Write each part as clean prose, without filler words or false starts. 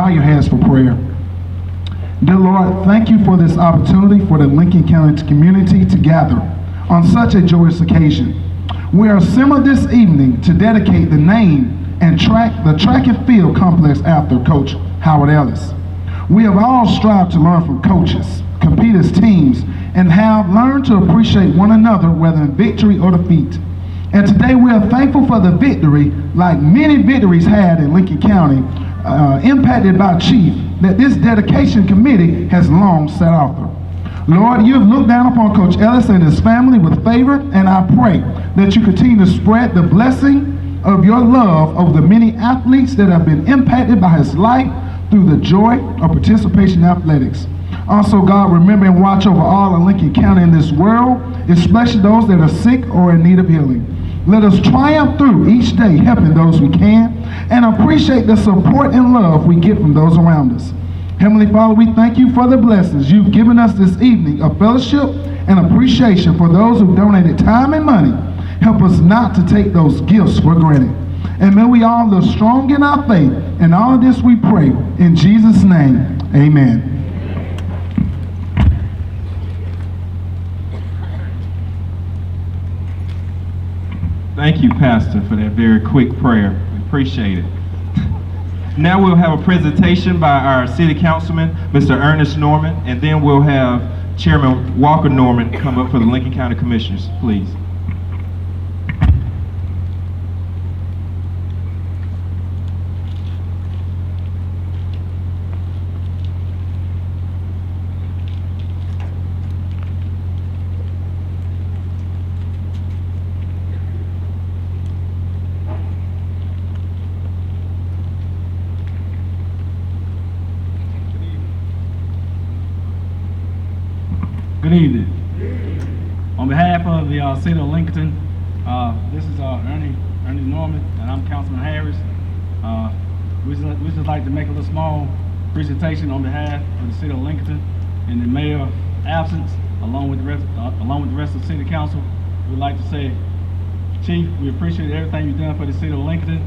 bow your heads for prayer. Dear Lord, thank you for this opportunity for the Lincoln County community to gather on such a joyous occasion. We are assembled this evening to dedicate the name and the track and field complex after Coach Howard Ellis. We have all strived to learn from coaches, compete as teams, and have learned to appreciate one another, whether in victory or defeat. And today we are thankful for the victory, like many victories had in Lincoln County, impacted by Chief, that this dedication committee has long set after. Lord, you have looked down upon Coach Ellis and his family with favor, and I pray that you continue to spread the blessing of your love over the many athletes that have been impacted by his life through the joy of participation in athletics. Also, God, remember and watch over all of Lincoln County in this world, especially those that are sick or in need of healing. Let us triumph through each day helping those we can and appreciate the support and love we get from those around us. Heavenly Father, we thank you for the blessings you've given us this evening of fellowship and appreciation for those who donated time and money. Help us not to take those gifts for granted. And may we all live strong in our faith. And all of this we pray in Jesus' name, amen. Thank you, Pastor, for that very quick prayer. We appreciate it. Now we'll have a presentation by our City Councilman, Mr. Ernest Norman, and then we'll have Chairman Walker Norman come up for the Lincoln County Commissioners, please. Good evening. On behalf of the City of Lincoln, this is Ernie Norman, and I'm Councilman Harris. We just like to make a little small presentation on behalf of the City of Lincoln in the mayor's absence, along with the rest of the City Council. We'd like to say, Chief, we appreciate everything you've done for the City of Lincoln,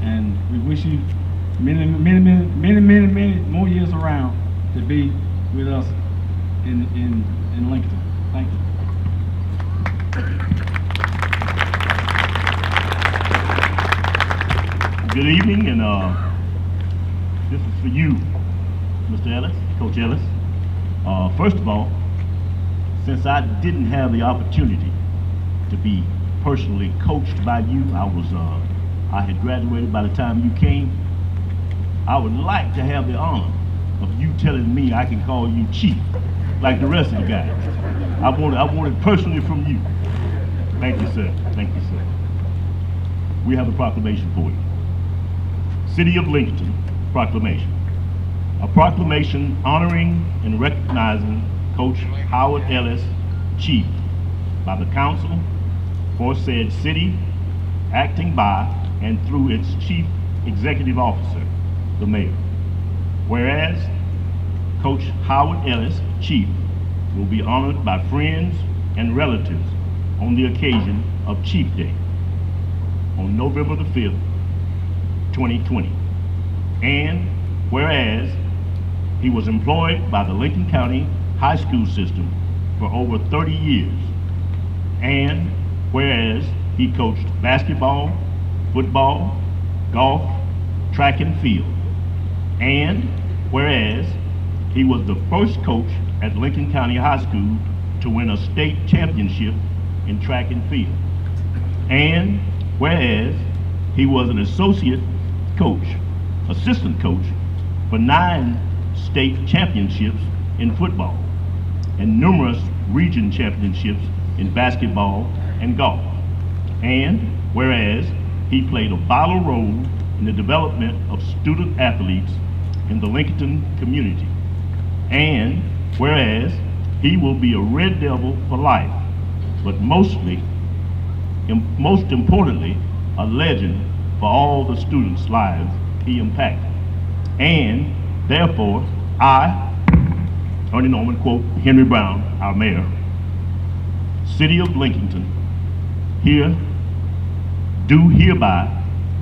and we wish you many more years around to be with us in Lincoln. Thank you. Good evening, and this is for you, Mr. Ellis, Coach Ellis. First of all, since I didn't have the opportunity to be personally coached by you, I had graduated by the time you came. I would like to have the honor of you telling me I can call you Chief, like the rest of the guys. I want it personally from you. Thank you, sir. Thank you, sir. We have a proclamation for you. City of Lincoln Proclamation. A proclamation honoring and recognizing Coach Howard Ellis, Chief, by the Council for said city, acting by and through its Chief Executive Officer, the Mayor. Whereas Coach Howard Ellis, Chief, will be honored by friends and relatives on the occasion of Chief Day on November the 5th, 2020. And whereas he was employed by the Lincoln County High School system for over 30 years. And whereas he coached basketball, football, golf, track and field. And whereas he was the first coach at Lincoln County High School to win a state championship in track and field. And whereas he was an assistant coach for 9 state championships in football and numerous region championships in basketball and golf. And whereas he played a vital role in the development of student athletes in the Lincoln community. And whereas he will be a Red Devil for life, but most importantly, a legend for all the students' lives he impacted. And therefore, I, Ernie Norman, quote Henry Brown, our mayor, City of Lincoln, do hereby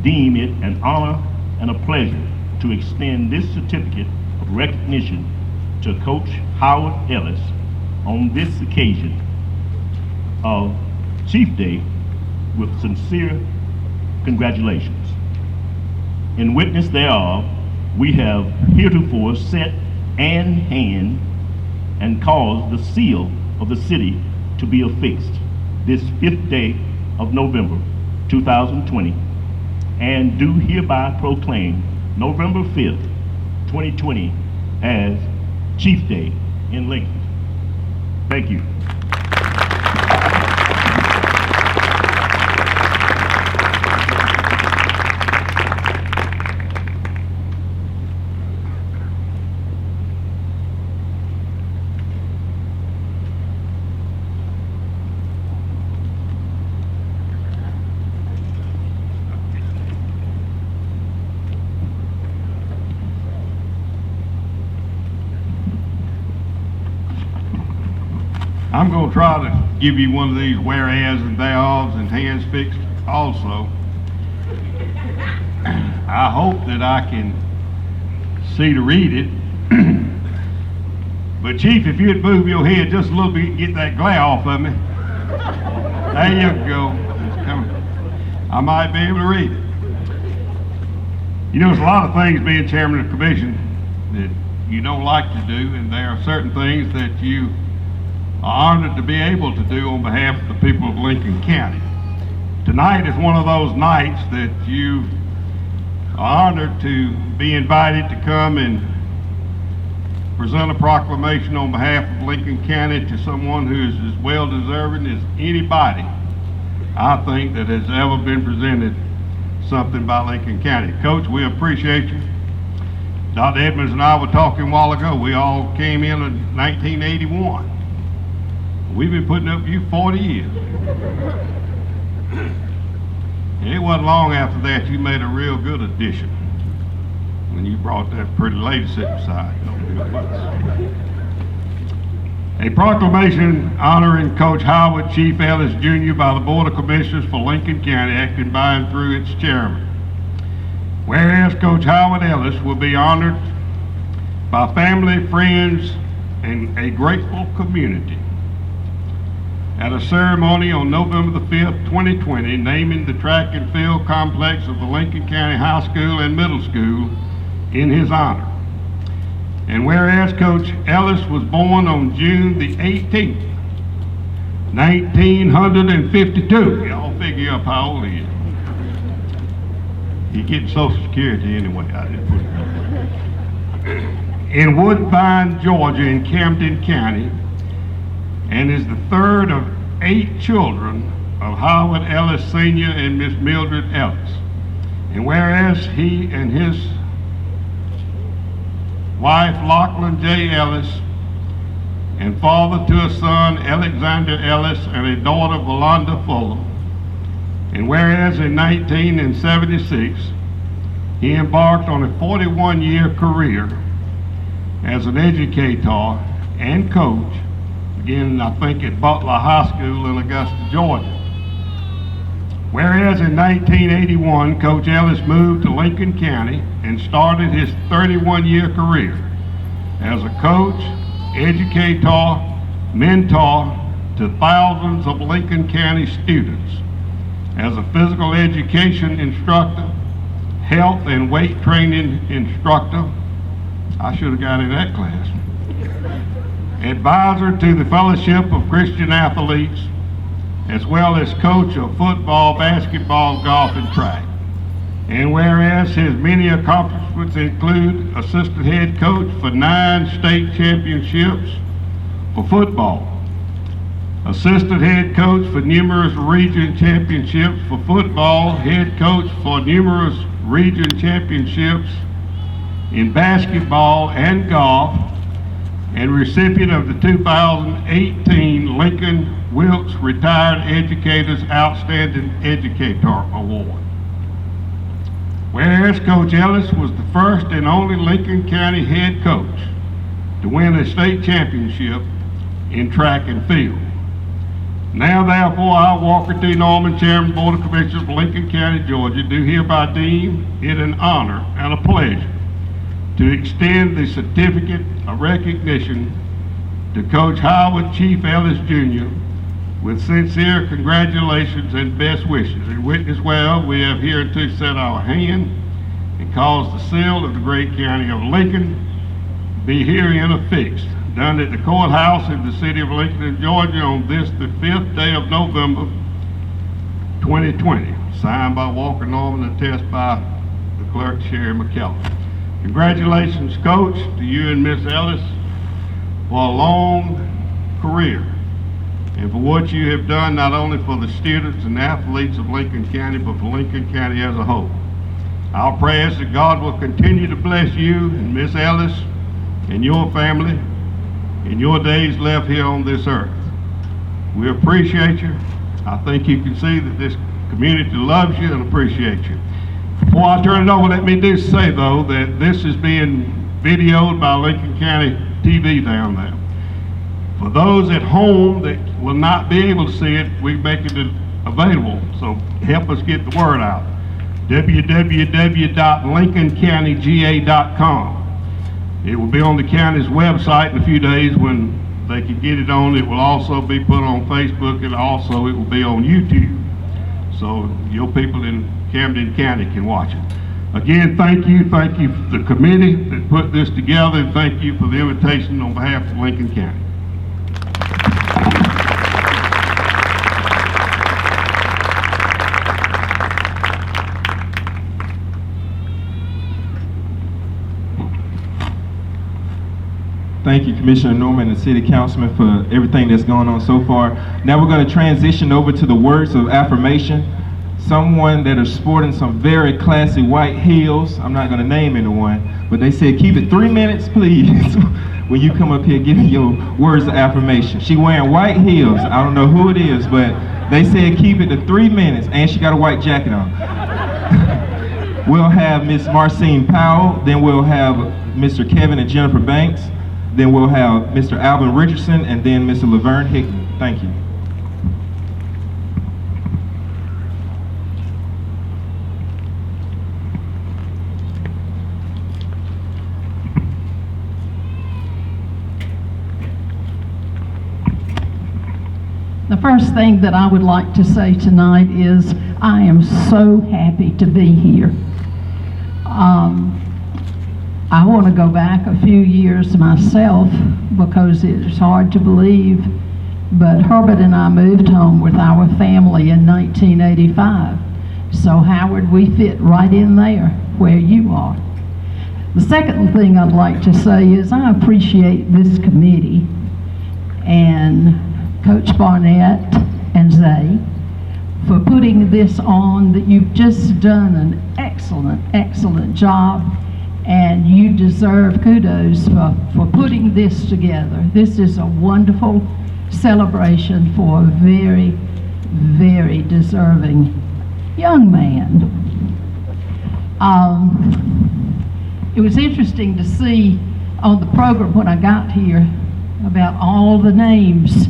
deem it an honor and a pleasure to extend this certificate of recognition to Coach Howard Ellis on this occasion of Chief Day with sincere congratulations. In witness thereof, we have heretofore set an hand and caused the seal of the city to be affixed this 5th day of November 2020, and do hereby proclaim November 5th, 2020 as Chief Day in Lincoln. Thank you. I'm going to try to give you one of these whereas and thereofs and hands fixed also. I hope that I can see to read it. But Chief, if you'd move your head just a little bit and get that glare off of me. There you go. It's coming. I might be able to read it. You know, there's a lot of things being chairman of the commission that you don't like to do, and there are certain things that you are honored to be able to do on behalf of the people of Lincoln County. Tonight is one of those nights that you are honored to be invited to come and present a proclamation on behalf of Lincoln County to someone who is as well deserving as anybody, I think, that has ever been presented something by Lincoln County. Coach, we appreciate you. Dr. Edmonds and I were talking a while ago. We all came in 1981. We've been putting up with you 40 years. And it wasn't long after that you made a real good addition when you brought that pretty lady sitting beside you. A proclamation honoring Coach Howard Chief Ellis Jr. by the Board of Commissioners for Lincoln County, acting by and through its chairman. Whereas Coach Howard Ellis will be honored by family, friends, and a grateful community at a ceremony on November the 5th, 2020, naming the track and field complex of the Lincoln County High School and Middle School in his honor. And whereas Coach Ellis was born on June the 18th, 1952, y'all figure up how old he is. He gets Social Security anyway, I didn't put it up. In Woodbine, Georgia, in Camden County, and is the third of 8 children of Howard Ellis Sr. and Miss Mildred Ellis. And whereas he and his wife, Lachlan J. Ellis, and father to a son, Alexander Ellis, and a daughter, Valanda Fuller. And whereas in 1976, he embarked on a 41-year career as an educator and coach, again, I think at Butler High School in Augusta, Georgia. Whereas in 1981, Coach Ellis moved to Lincoln County and started his 31-year career as a coach, educator, mentor to thousands of Lincoln County students, as a physical education instructor, health and weight training instructor. I should have got in that class. Advisor to the Fellowship of Christian Athletes, as well as coach of football, basketball, golf, and track. And whereas his many accomplishments include assistant head coach for 9 state championships for football, assistant head coach for numerous region championships for football, head coach for numerous region championships in basketball and golf, and recipient of the 2018 Lincoln Wilkes Retired Educators Outstanding Educator Award. Whereas Coach Ellis was the first and only Lincoln County head coach to win a state championship in track and field. Now therefore, I, Walker T. Norman, Chairman, Board of Commissioners of Lincoln County, Georgia, do hereby deem it an honor and a pleasure to extend the certificate of recognition to Coach Howard Chief Ellis Jr. with sincere congratulations and best wishes. And witness well, we have hereto set our hand and caused the seal of the great county of Lincoln be herein affixed, done at the courthouse in the city of Lincoln, Georgia, on this, the 5th day of November, 2020. Signed by Walker Norman, attested by the clerk, Sherry McKellar. Congratulations, Coach, to you and Miss Ellis for a long career and for what you have done not only for the students and athletes of Lincoln County, but for Lincoln County as a whole. Our prayer is that God will continue to bless you and Miss Ellis and your family in your days left here on this earth. We appreciate you. I think you can see that this community loves you and appreciates you. Before I turn it over, let me just say, though, that this is being videoed by Lincoln County TV down there. For those at home that will not be able to see it, we make it available, so help us get the word out. www.lincolncountygA.com. It will be on the county's website in a few days when they can get it on. It will also be put on Facebook, and also it will be on YouTube. So your people in Camden County can watch it. Again, thank you for the committee that put this together, and thank you for the invitation on behalf of Lincoln County. Thank you, Commissioner Norman and City Councilman, for everything that's gone on so far. Now we're going to transition over to the words of affirmation. Someone that is sporting some very classy white heels. I'm not going to name anyone, but they said keep it 3 minutes, please, when you come up here giving your words of affirmation. She wearing white heels. I don't know who it is, but they said keep it to 3 minutes, and she got a white jacket on. We'll have Miss Marcine Powell, then we'll have Mr. Kevin and Jennifer Banks, then we'll have Mr. Alvin Richardson, and then Mr. Laverne Hickman. Thank you. The first thing that I would like to say tonight is I am so happy to be here. I want to go back a few years myself because it's hard to believe, but Herbert and I moved home with our family in 1985. So Howard, we fit right in there where you are. The second thing I'd like to say is I appreciate this committee and Coach Barnett and Zay for putting this on. That you've just done an excellent job, and you deserve kudos for putting this together. This is a wonderful celebration for a very, very deserving young man. It was interesting to see on the program when I got here about all the names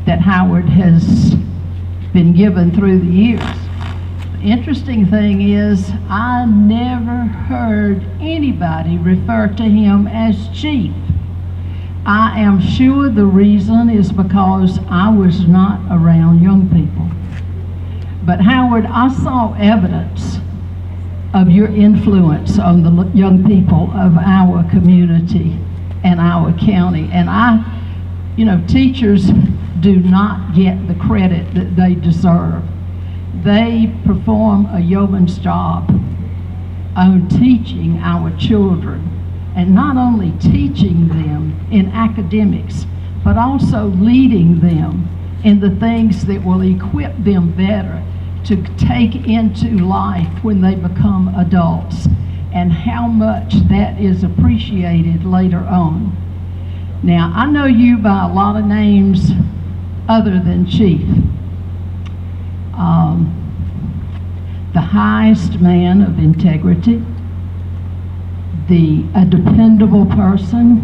that Howard has been given through the years. The interesting thing is I never heard anybody refer to him as chief. I am sure the reason is because I was not around young people. But Howard, I saw evidence of your influence on the young people of our community and our county. And teachers do not get the credit that they deserve. They perform a yeoman's job on teaching our children, and not only teaching them in academics, but also leading them in the things that will equip them better to take into life when they become adults, and how much that is appreciated later on. Now, I know you by a lot of names other than chief. The highest man of integrity, a dependable person,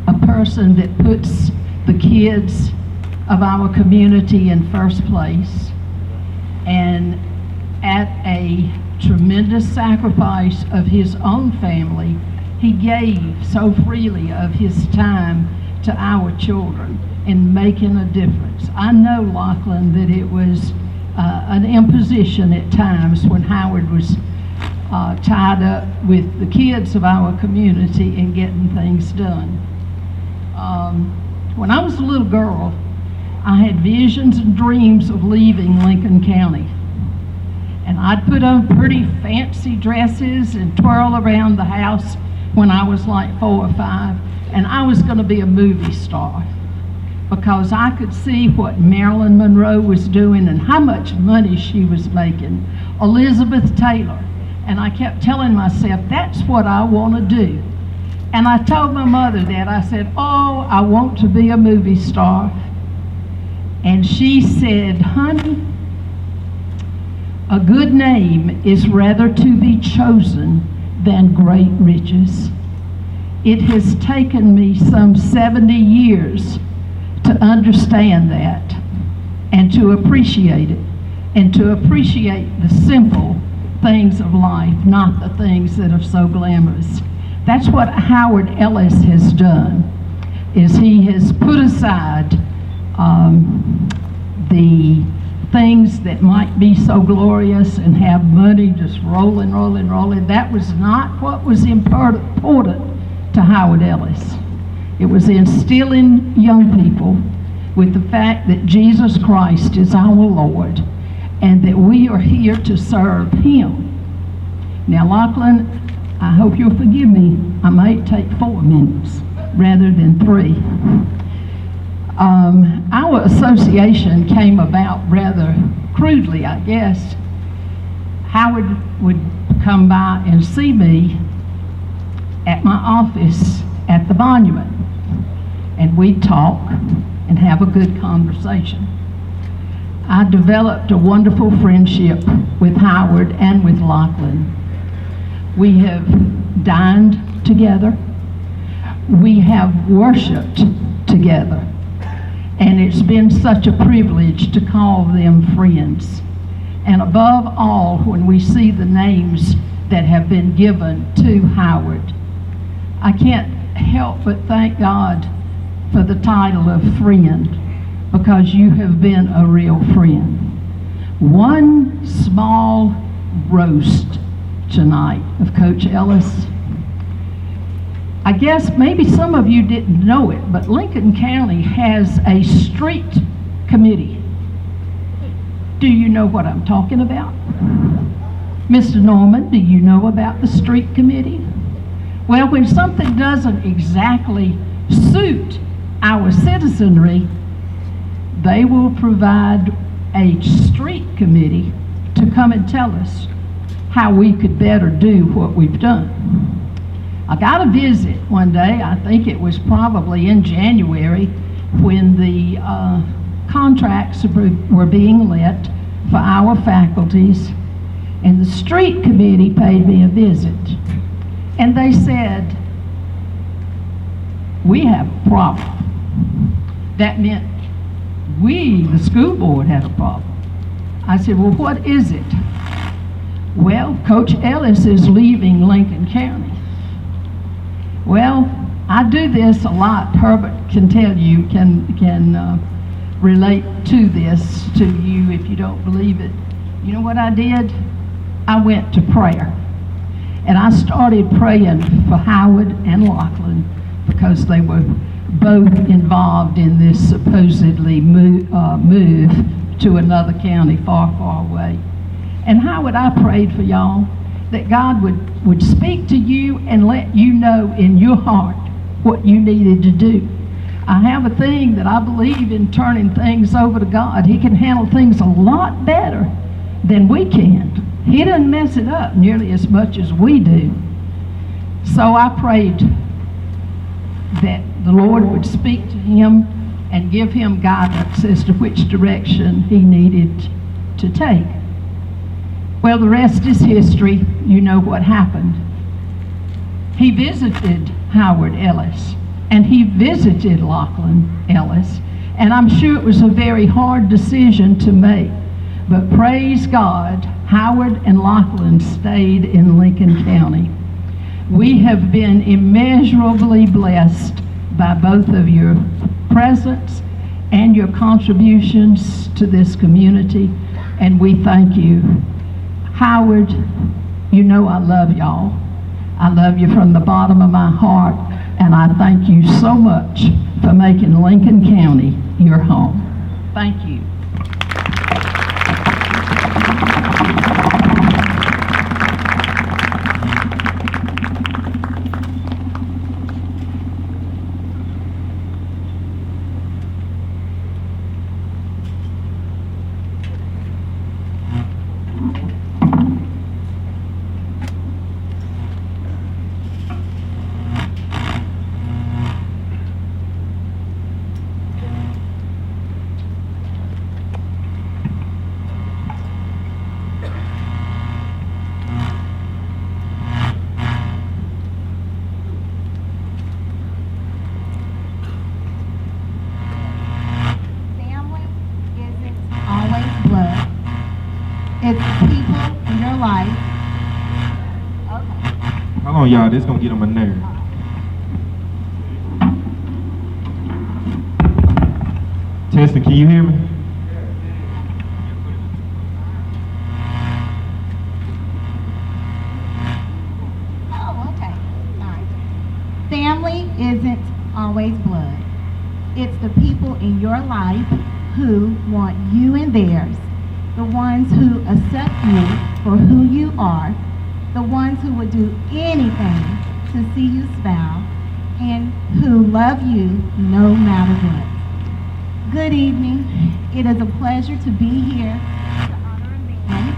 a person that puts the kids of our community in first place, and at a tremendous sacrifice of his own family, He gave so freely of his time to our children in making a difference. I know, Lachlan, that it was an imposition at times when Howard was tied up with the kids of our community and getting things done. When I was a little girl, I had visions and dreams of leaving Lincoln County. And I'd put on pretty fancy dresses and twirl around the house when I was like 4 or 5. And I was going to be a movie star because I could see what Marilyn Monroe was doing and how much money she was making. Elizabeth Taylor. And I kept telling myself, that's what I want to do. And I told my mother that. I said, oh, I want to be a movie star. And she said, honey, a good name is rather to be chosen than great riches. It has taken me some 70 years to understand that and to appreciate it, and to appreciate the simple things of life, not the things that are so glamorous. That's what Howard Ellis has done, is he has put aside the things that might be so glorious and have money just rolling. That was not what was important to Howard Ellis. It was instilling young people with the fact that Jesus Christ is our Lord and that we are here to serve him. Now, Lachlan, I hope you'll forgive me. I might take 4 minutes rather than 3. Our association came about rather crudely, I guess. Howard would come by and see me at my office at the monument, and we'd talk and have a good conversation. I developed a wonderful friendship with Howard and with Lachlan. We have dined together. We have worshiped together. And it's been such a privilege to call them friends. And above all, when we see the names that have been given to Howard, I can't help but thank God for the title of friend, because you have been a real friend. One small roast tonight of Coach Ellis. I guess maybe some of you didn't know it, but Lincoln County has a street committee. Do you know what I'm talking about? Mr. Norman, do you know about the street committee? Well, when something doesn't exactly suit our citizenry, they will provide a street committee to come and tell us how we could better do what we've done. I got a visit one day, I think it was probably in January, when the contracts were being let for our faculties, and the street committee paid me a visit. And they said, we have a problem. That meant we, the school board, had a problem. I said, well, what is it? Well, Coach Ellis is leaving Lincoln County. Well, I do this a lot. Herbert can tell you, can relate to this to you if you don't believe it. You know what I did? I went to prayer. And I started praying for Howard and Lachlan because they were both involved in this supposedly move to another county far, far away. And Howard, I prayed for y'all that God would speak to you and let you know in your heart what you needed to do. I have a thing that I believe in turning things over to God. He can handle things a lot better than we can. He doesn't mess it up nearly as much as we do. So I prayed that the Lord would speak to him and give him guidance as to which direction he needed to take. Well, the rest is history. You know what happened. He visited Howard Ellis, and he visited Lachlan Ellis, and I'm sure it was a very hard decision to make. But praise God, Howard and Lachlan stayed in Lincoln County. We have been immeasurably blessed by both of your presence and your contributions to this community, and we thank you. Howard, you know I love y'all. I love you from the bottom of my heart, and I thank you so much for making Lincoln County your home. Thank you. Family isn't always blood. It's people in your life. Okay. Hold on, y'all. This gonna get on my nerve. Testing, can you hear me? Oh, okay. All right. Family isn't always blood. It's the people in your life who want you and theirs, the ones who accept you for who you are, the ones who would do anything to see you smile, and who love you no matter what. Good evening. It is a pleasure to be here to honor a man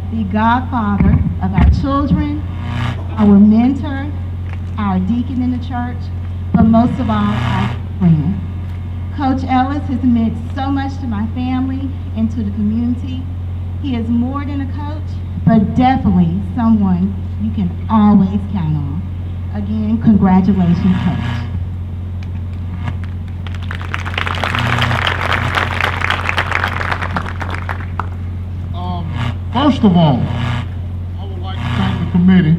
who is the godfather of our children, our mentor, our deacon in the church, but most of all, our friend. Coach Ellis has meant so much to my family and to the community. He is more than a coach, but definitely someone you can always count on. Again, congratulations, Coach. First of all, I would like to thank the committee.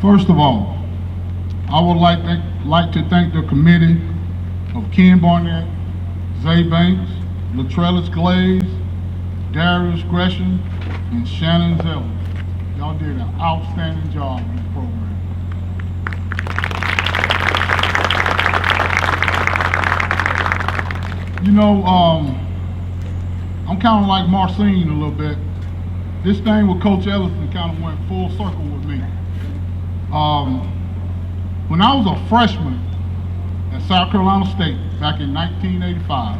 First of all, I would like to thank the committee of Ken Barnett, Zay Banks, Latrellis Glaze, Darius Gresham, and Shannon Zeller. Y'all did an outstanding job in the program. You know, I'm kind of like Marcine a little bit. This thing with Coach Ellison kind of went full circle with me. When I was a freshman at South Carolina State back in 1985,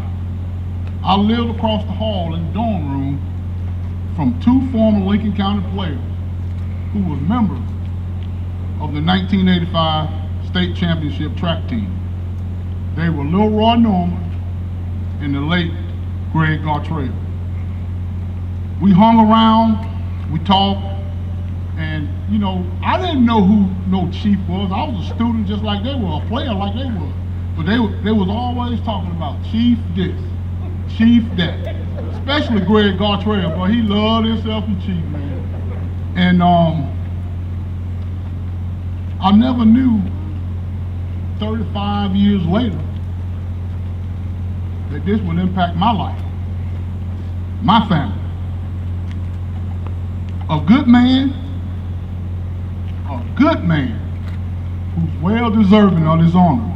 I lived across the hall in the dorm room from two former Lincoln County players who were members of the 1985 state championship track team. They were Lil Roy Norman and the late Greg Gartrell. We hung around, we talked, and you know, I didn't know who no Chief was. I was a student just like they were, a player like they were. But they was always talking about Chief this, Chief that. Especially Greg Gartrell, but he loved himself some Chief, man. And I never knew 35 years later that this would impact my life, my family. A good man who's well deserving of his honor.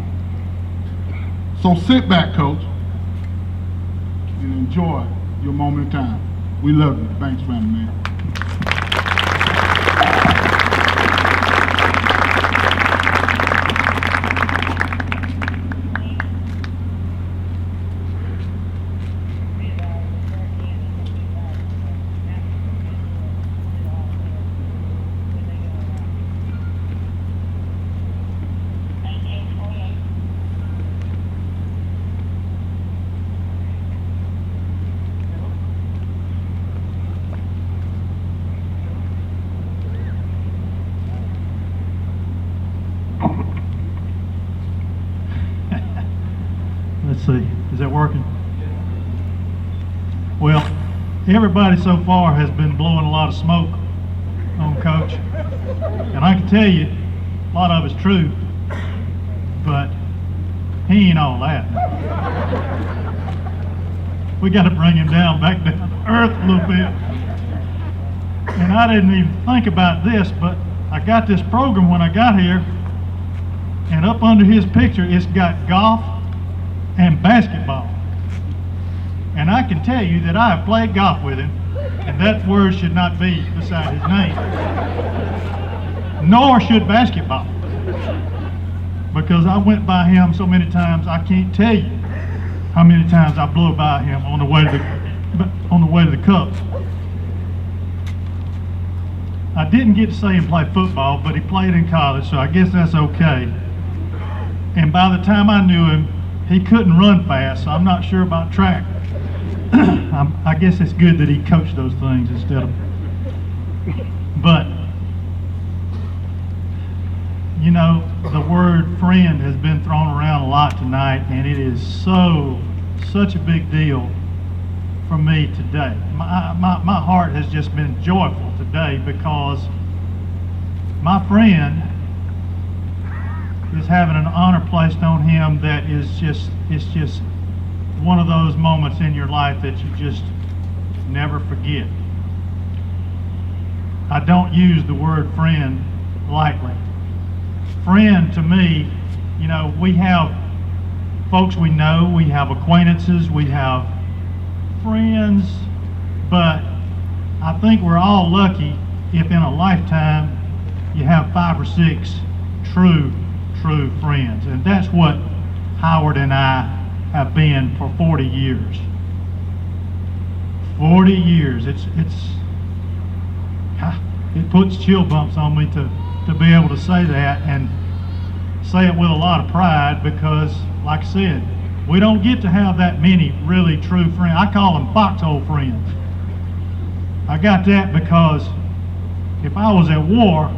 So sit back, Coach, and enjoy your moment in time. We love you. Thanks, family, man. working? Well, everybody so far has been blowing a lot of smoke on Coach. And I can tell you, a lot of it's true, but he ain't all that. We got to bring him back down to earth a little bit. And I didn't even think about this, but I got this program when I got here, and up under his picture, it's got golf and basketball. And I can tell you that I have played golf with him, and that word should not be beside his name. Nor should basketball. Because I went by him so many times, I can't tell you how many times I blew by him on the way to the cup. I didn't get to see him play football, but he played in college, so I guess that's okay. And by the time I knew him, he couldn't run fast, so I'm not sure about track. I guess it's good that he coached those things instead of. But, you know, the word friend has been thrown around a lot tonight, and it is such a big deal for me today. My heart has just been joyful today because my friend is having an honor placed on him that is just, it's just one of those moments in your life that you just never forget. I don't use the word friend lightly. Friend to me, you know, we have folks we know, we have acquaintances, we have friends, but I think we're all lucky if in a lifetime you have 5 or 6 true friends. And that's what Howard and I have been for 40 years. 40 years. It puts chill bumps on me to be able to say that and say it with a lot of pride because, like I said, we don't get to have that many really true friends. I call them foxhole friends. I got that because if I was at war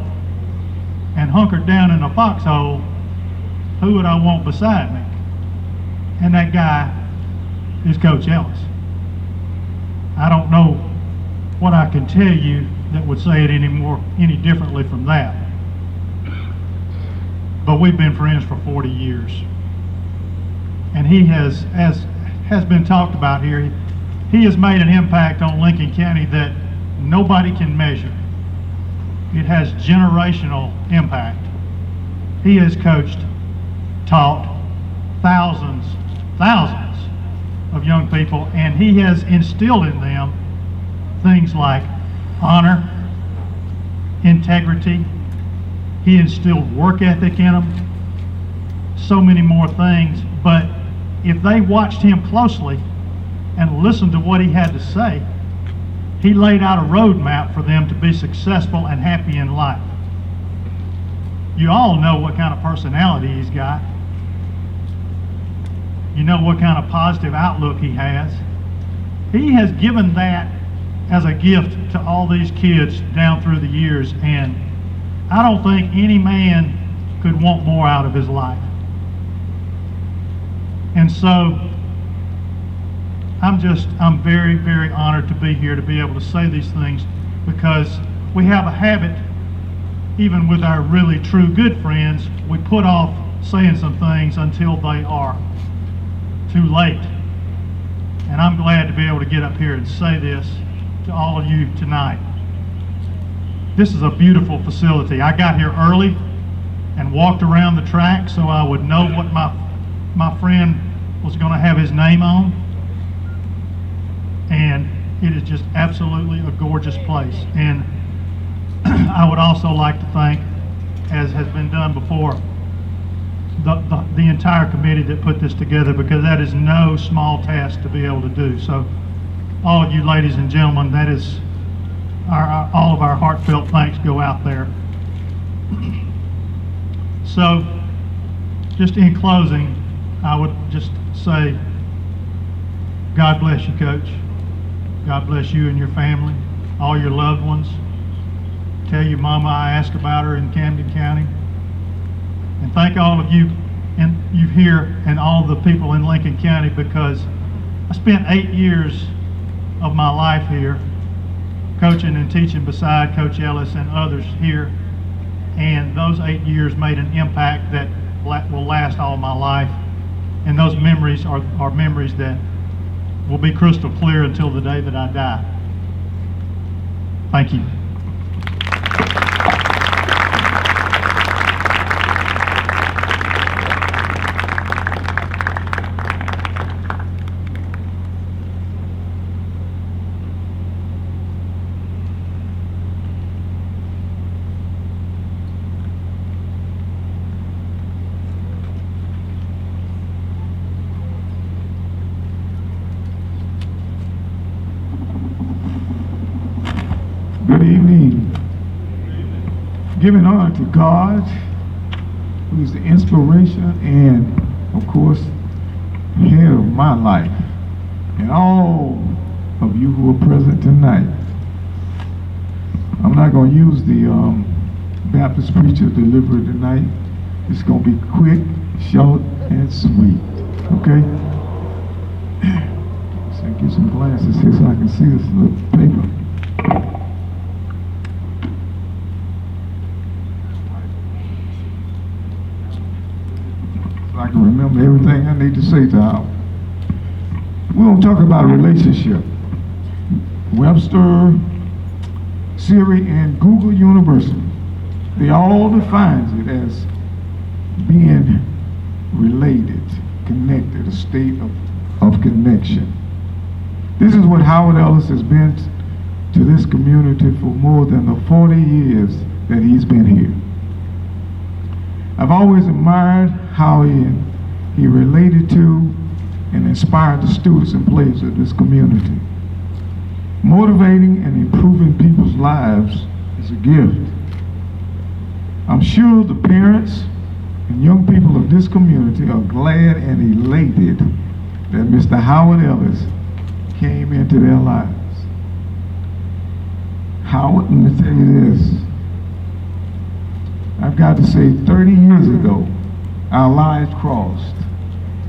and hunkered down in a foxhole, who would I want beside me? And that guy is Coach Ellis. I don't know what I can tell you that would say it any differently from that. But we've been friends for 40 years. And he has, as has been talked about here, he has made an impact on Lincoln County that nobody can measure. It has generational impact. He has coached, taught thousands of young people, and he has instilled in them things like honor, integrity. He instilled work ethic in them, so many more things. But if they watched him closely and listened to what he had to say, he laid out a roadmap for them to be successful and happy in life. You all know what kind of personality he's got. You know what kind of positive outlook he has. He has given that as a gift to all these kids down through the years, and I don't think any man could want more out of his life. And so I'm very, very honored to be here to be able to say these things, because we have a habit, even with our really true good friends, we put off saying some things until they are too late. And I'm glad to be able to get up here and say this to all of you tonight. This is a beautiful facility. I got here early and walked around the track so I would know what my friend was going to have his name on. And it is just absolutely a gorgeous place. And I would also like to thank, as has been done before, the entire committee that put this together, because that is no small task to be able to do. So all of you ladies and gentlemen, that is all of our heartfelt thanks go out there. So just in closing, I would just say, God bless you, Coach. God bless you and your family, all your loved ones. Tell your mama I asked about her in Camden County. And thank all of you you hear and all the people in Lincoln County, because I spent 8 years of my life here coaching and teaching beside Coach Ellis and others here, and those 8 years made an impact that will last all my life, and those memories are memories that will be crystal clear until the day that I die. Thank you. Good evening. Giving honor to God, who is the inspiration and, of course, head of my life, and all of you who are present tonight. I'm not going to use the Baptist preacher delivery tonight. It's going to be quick, short, and sweet. Okay? So I get some glasses here so I can see this little paper. I can remember everything I need to say to our. We're going to talk about a relationship. Webster, Siri, and Google University, they all defines it as being related, connected, a state of connection. This is what Howard Ellis has been to this community for more than the 40 years that he's been here. I've always admired how he related to and inspired the students and players of this community. Motivating and improving people's lives is a gift. I'm sure the parents and young people of this community are glad and elated that Mr. Howard Ellis came into their lives. Howard, let me tell you this. I've got to say, 30 years ago, our lives crossed,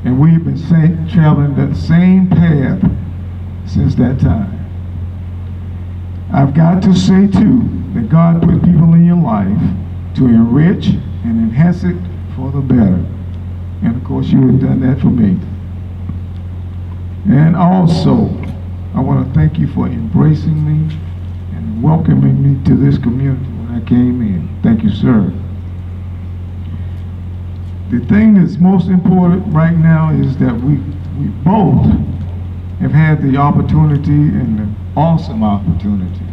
and we've been traveling that same path since that time. I've got to say, too, that God put people in your life to enrich and enhance it for the better. And of course, you have done that for me. And also, I want to thank you for embracing me and welcoming me to this community when I came in. Thank you, sir. The thing that's most important right now is that we both have had the opportunity and the awesome opportunity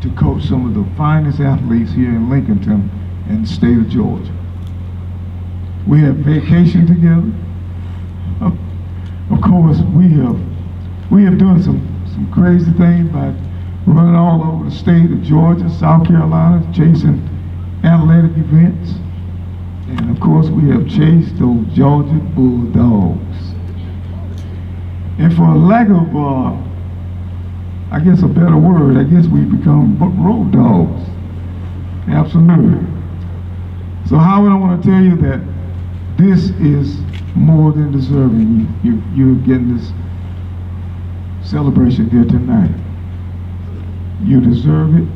to coach some of the finest athletes here in Lincolnton and the state of Georgia. We have vacationed together. Of course, we have done some crazy things by running all over the state of Georgia, South Carolina, chasing athletic events. And of course, we have chased those Georgia Bulldogs. And for lack of, I guess a better word, I guess we've become road dogs. Absolutely. So Howard, I want to tell you that this is more than deserving. You're getting this celebration here tonight. You deserve it,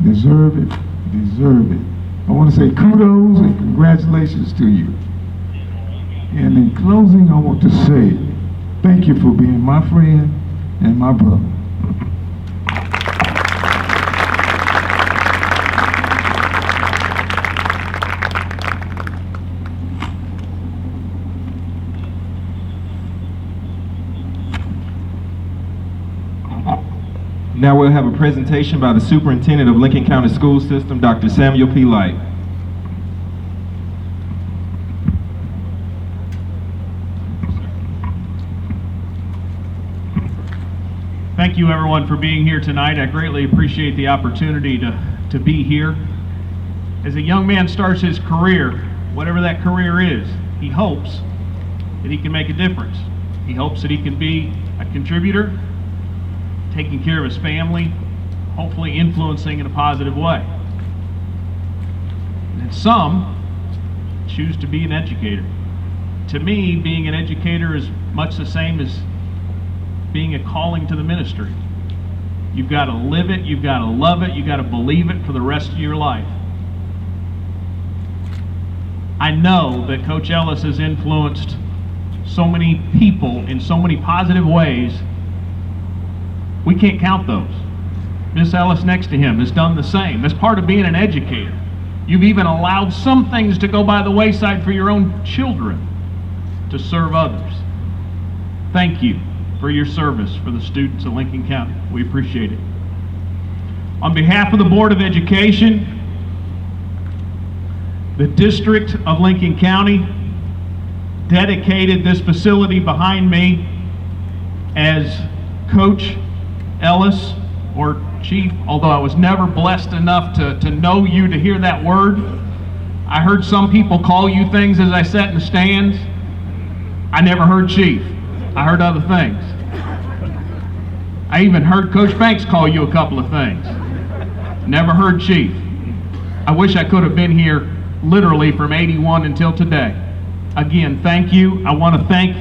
deserve it, deserve it. I want to say kudos and congratulations to you. And in closing, I want to say thank you for being my friend and my brother. Now we'll have a presentation by the Superintendent of Lincoln County School System, Dr. Samuel P. Light. Thank you everyone for being here tonight. I greatly appreciate the opportunity to be here. As a young man starts his career, whatever that career is, he hopes that he can make a difference. He hopes that he can be a contributor, taking care of his family, hopefully influencing in a positive way. And some choose to be an educator. To me, being an educator is much the same as being a calling to the ministry. You've got to live it, you've got to love it, you've got to believe it for the rest of your life. I know that Coach Ellis has influenced so many people in so many positive ways. We can't count those. Miss Ellis next to him has done the same. That's part of being an educator. You've even allowed some things to go by the wayside for your own children to serve others. Thank you for your service for the students of Lincoln County. We appreciate it. On behalf of the Board of Education, the District of Lincoln County dedicated this facility behind me as Coach Ellis, or Chief, although I was never blessed enough to know you to hear that word. I heard some people call you things as I sat in the stands. I never heard Chief. I heard other things. I even heard Coach Banks call you a couple of things. Never heard Chief. I wish I could have been here literally from '81 until today. Again, thank you. I want to thank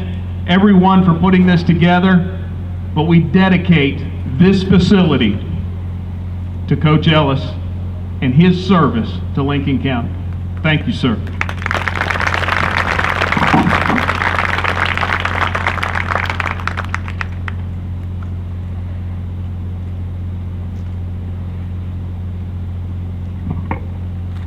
everyone for putting this together, but we dedicate this facility to Coach Ellis and his service to Lincoln County. Thank you, sir.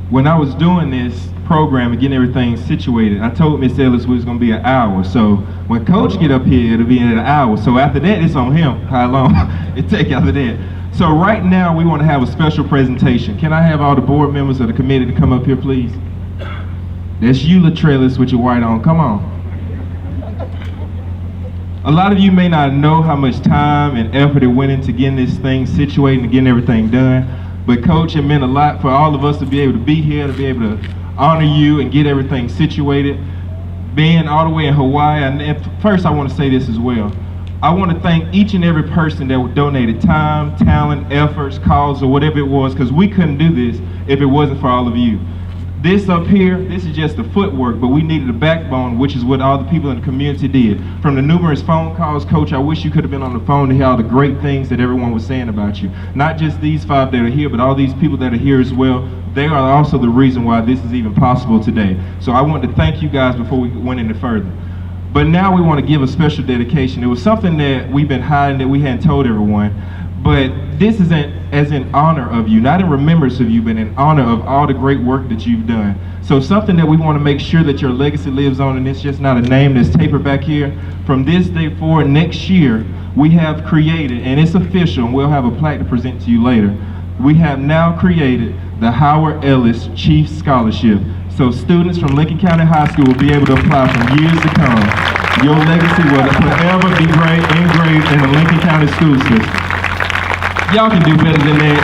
When I was doing this program and getting everything situated, I told Miss Ellis we was going to be an hour. So when Coach get up here, it'll be in an hour. So after that, it's on him how long it take after that. So right now, we want to have a special presentation. Can I have all the board members of the committee to come up here, please? That's you, Latrellis, with your white on. Come on. A lot of you may not know how much time and effort it went into getting this thing situated and getting everything done. But Coach, it meant a lot for all of us to be able to be here, to be able to honor you and get everything situated. Being all the way in Hawaii, and first I want to say this as well. I want to thank each and every person that donated time, talent, efforts, calls, or whatever it was, because we couldn't do this if it wasn't for all of you. This up here, this is just the footwork, but we needed a backbone, which is what all the people in the community did. From the numerous phone calls, Coach, I wish you could have been on the phone to hear all the great things that everyone was saying about you. Not just these 5 that are here, but all these people that are here as well. They are also the reason why this is even possible today. So I want to thank you guys before we went any further. But now we want to give a special dedication. It was something that we've been hiding that we hadn't told everyone. But this isn't as in honor of you, not in remembrance of you, but in honor of all the great work that you've done. So something that we want to make sure that your legacy lives on, and it's just not a name that's tapered back here. From this day forward, next year, we have created, and it's official, and we'll have a plaque to present to you later. We have now created the Howard Ellis Chief Scholarship. So students from Lincoln County High School will be able to apply for years to come. Your legacy will forever be engraved in the Lincoln County school system. Y'all can do better than that.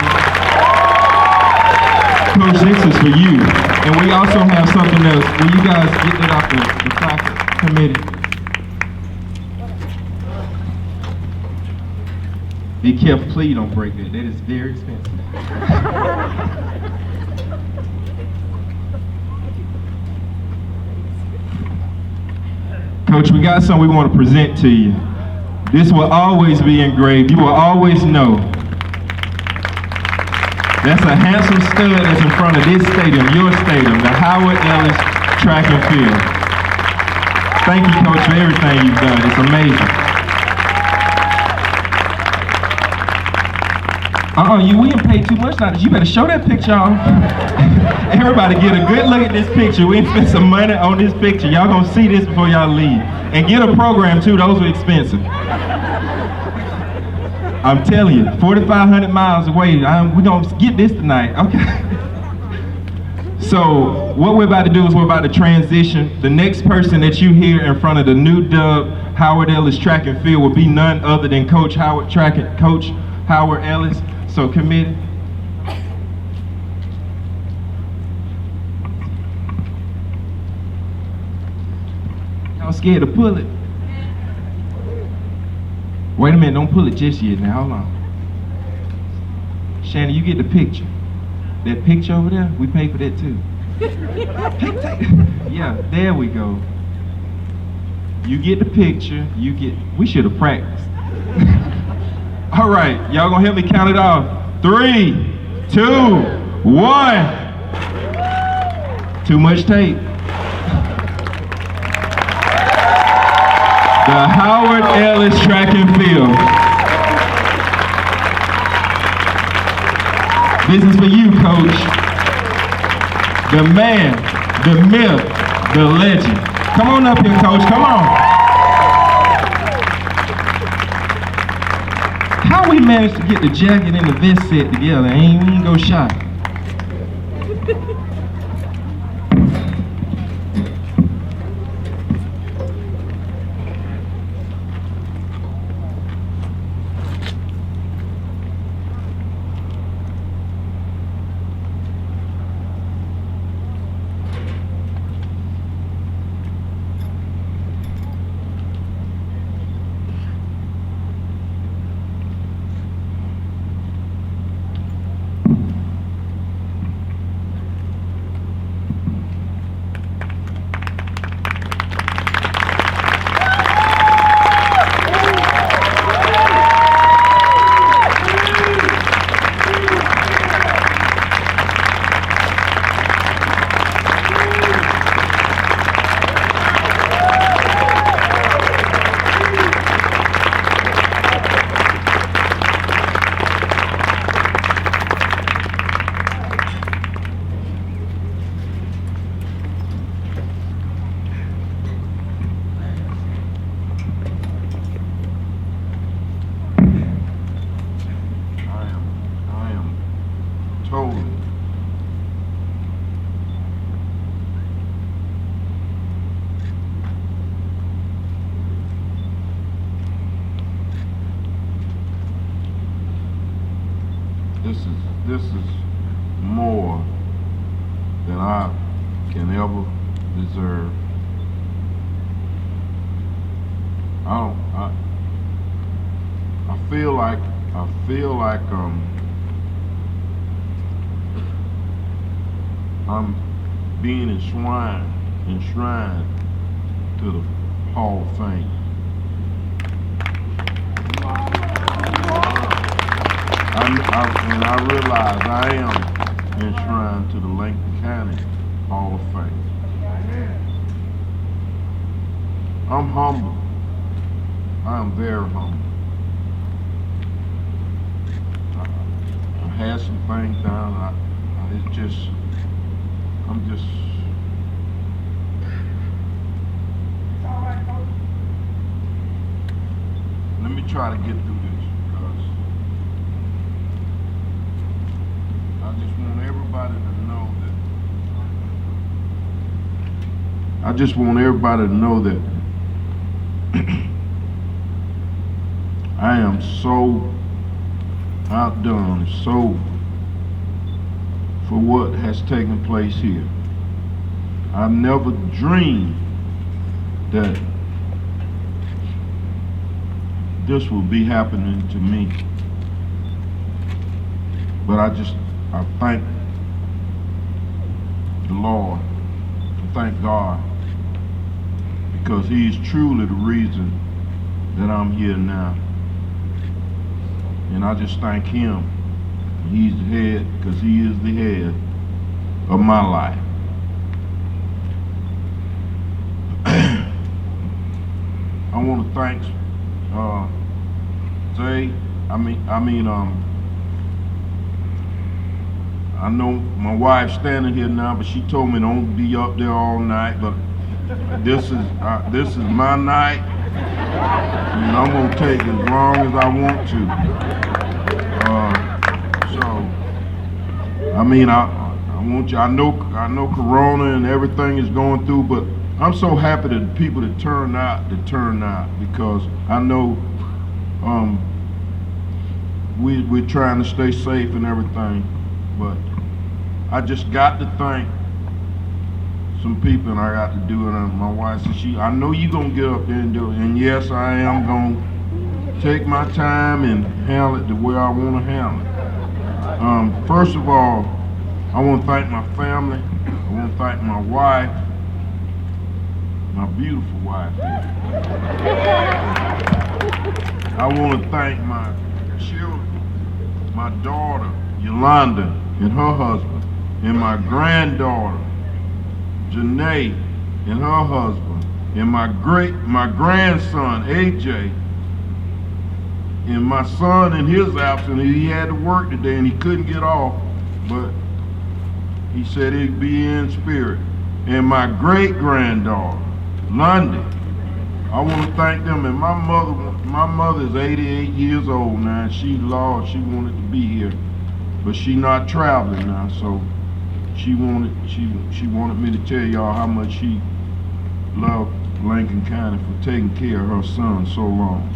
Coach, this is for you. And we also have something else. Will you guys get that off the plaque committee? Be careful, please don't break that. That is very expensive. Coach, we got something we want to present to you. This will always be engraved. You will always know. That's a handsome stud that's in front of this stadium, your stadium, the Howard Ellis Track and Field. Thank you, Coach, for everything you've done. It's amazing. We didn't pay too much on it. You better show that picture off. Everybody get a good look at this picture. We spent some money on this picture. Y'all gonna see this before y'all leave. And get a program too, those were expensive. I'm telling you, 4,500 miles away, we're gonna get this tonight, okay? So, what we're about to do is we're about to transition. The next person that you hear in front of the new dub Howard Ellis Track and Field will be none other than Coach Howard Ellis. So, committee. Y'all scared to pull it? Wait a minute, don't pull it just yet now, hold on. Shannon, you get the picture. That picture over there, we pay for that too. Yeah, there we go. You get the picture. We should have practiced. All right, y'all gonna help me count it off. 3, 2, 1. Too much tape. The Howard Ellis Track and Field. This is for you, Coach. The man, the myth, the legend. Come on up here, Coach. Come on. How we managed to get the jacket and the vest set together? Ain't even go shot. This is more than I can ever deserve. I feel like I'm being enshrined to the Hall of Fame. And I realize I am enshrined to the Lincoln County Hall of Fame. I'm humble. I am very humble. I had some things down. Let me try to get through this. I just want everybody to know that I am so outdone, for what has taken place here. I never dreamed that this would be happening to me. But I thank the Lord, I thank God, because He is truly the reason that I'm here now. And I just thank Him. He's the head, because He is the head of my life. I want to thank I know my wife's standing here now, but she told me don't be up there all night. But this is my night, and I'm gonna take as long as I want to. I know Corona and everything is going through, but I'm so happy that the people that turn out, because I know we're trying to stay safe and everything. But I just got to thank some people, and I got to do it. And my wife said, I know you're going to get up there and do it. And yes, I am going to take my time and handle it the way I want to handle it. First of all, I want to thank my family. I want to thank my wife, my beautiful wife here. I want to thank my children, my daughter, Yolanda, and her husband, and my granddaughter, Janae, and her husband, and my grandson, AJ, and my son in his absence. He had to work today and he couldn't get off, but he said he'd be in spirit. And my great-granddaughter, Lundy, I want to thank them. And my mother is 88 years old now, and she wanted to be here, but she not traveling now, so she wanted me to tell y'all how much she loved Lincoln County for taking care of her son so long.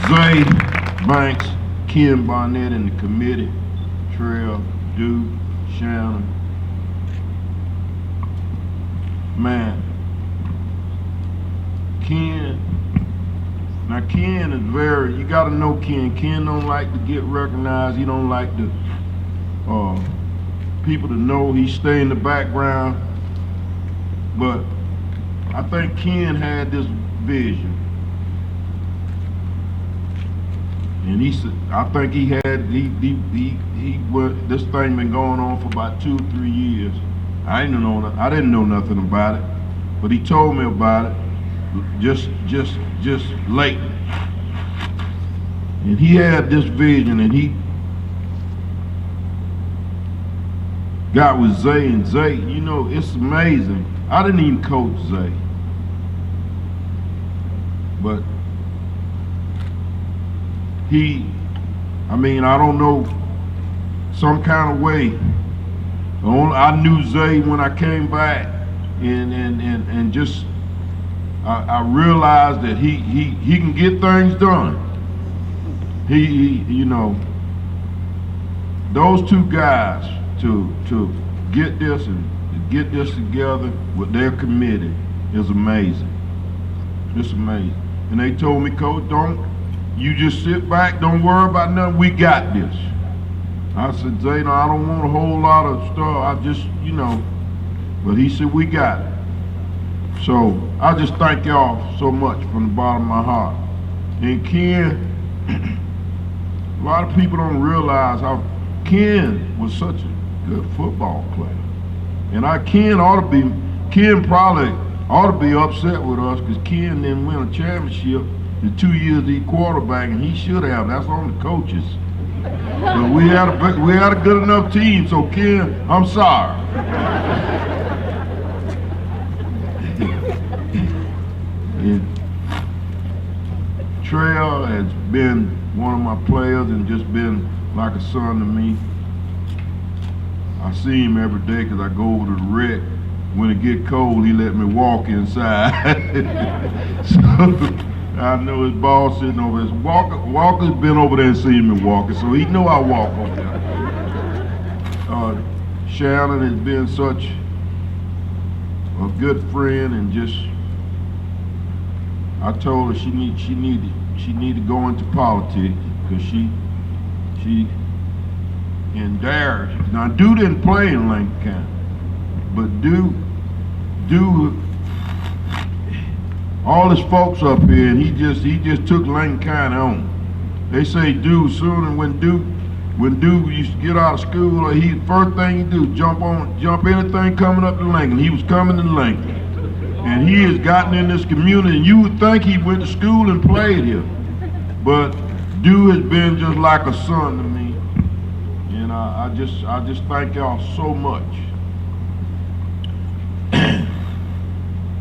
Zay Banks, Ken Barnett and the committee, Trail, Duke, Shannon. Man, Ken, now Ken is you gotta know Ken. Ken don't like to get recognized. He don't like to, people to know. He stay in the background. But I think Ken had this vision. And I think this thing been going on for about 2 or 3 years. I didn't know nothing about it, but he told me about it just lately. And he had this vision, and he got with Zay, and Zay, you know, it's amazing. I didn't even coach Zay, but I don't know, some kind of way, I knew Zay when I came back, and just, I realized that he can get things done. You know, those two guys to get this and to get this together with their committee is amazing. It's amazing. And they told me, Coach, you just sit back, don't worry about nothing, we got this. I said, Zay, no, I don't want a whole lot of stuff, I just, you know, but he said, we got it. So, I just thank y'all so much from the bottom of my heart. And Ken, a lot of people don't realize how Ken was such a good football player. And Ken probably ought to be upset with us because Ken didn't win a championship the 2 years he quarterback, and he should have. That's on the coaches. But we had a good enough team, so Ken, I'm sorry. Trail has been one of my players and just been like a son to me. I see him every day because I go over to the rec. When it get cold, he let me walk inside. So I know his boss sitting over there. Walker's been over there and seen me walking, so he know I walk over there. Shannon has been such a good friend, and just, I told her she need to go into politics because she and Darius. Now Duke didn't play in Lincoln County, but Duke, all his folks up here, and he just took Lincoln County on. They say Duke soon, when Duke used to get out of school, first thing he do, jump anything coming up to Lincoln. He was coming to Lincoln. And he has gotten in this community, and you would think he went to school and played here. But Duke has been just like a son to me. And I just thank y'all so much.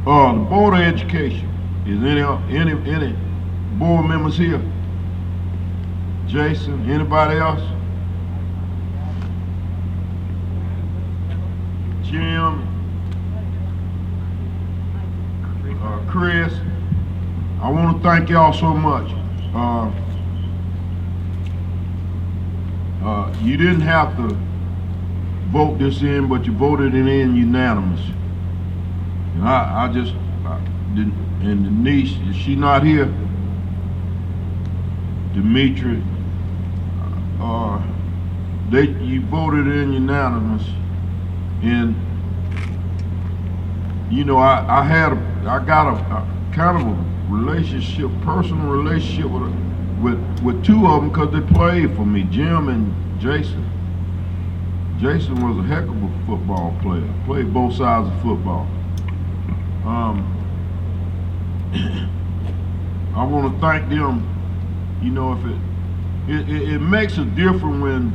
The Board of Education. Is any board members here? Jason, anybody else? Jim, Chris, I want to thank y'all so much. You didn't have to vote this in, but you voted it in unanimous. And I didn't, and Denise, is she not here? Dimitri, you voted in unanimous, and you know, I got a kind of a relationship, personal relationship with two of them because they played for me, Jim and Jason. Jason was a heck of a football player. Played both sides of football. I want to thank them. You know, if it makes a difference when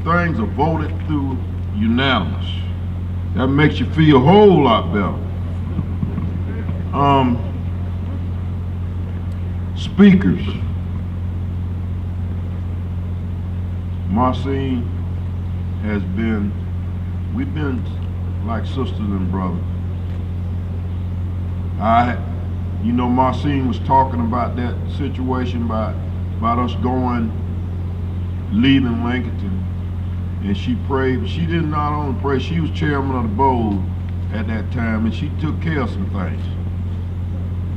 things are voted through unanimous. That makes you feel a whole lot better. Speakers. Marcine we've been like sisters and brothers. You know, Marcine was talking about that situation about us leaving Lincoln. And she prayed. She did not only pray, she was chairman of the board at that time, and she took care of some things.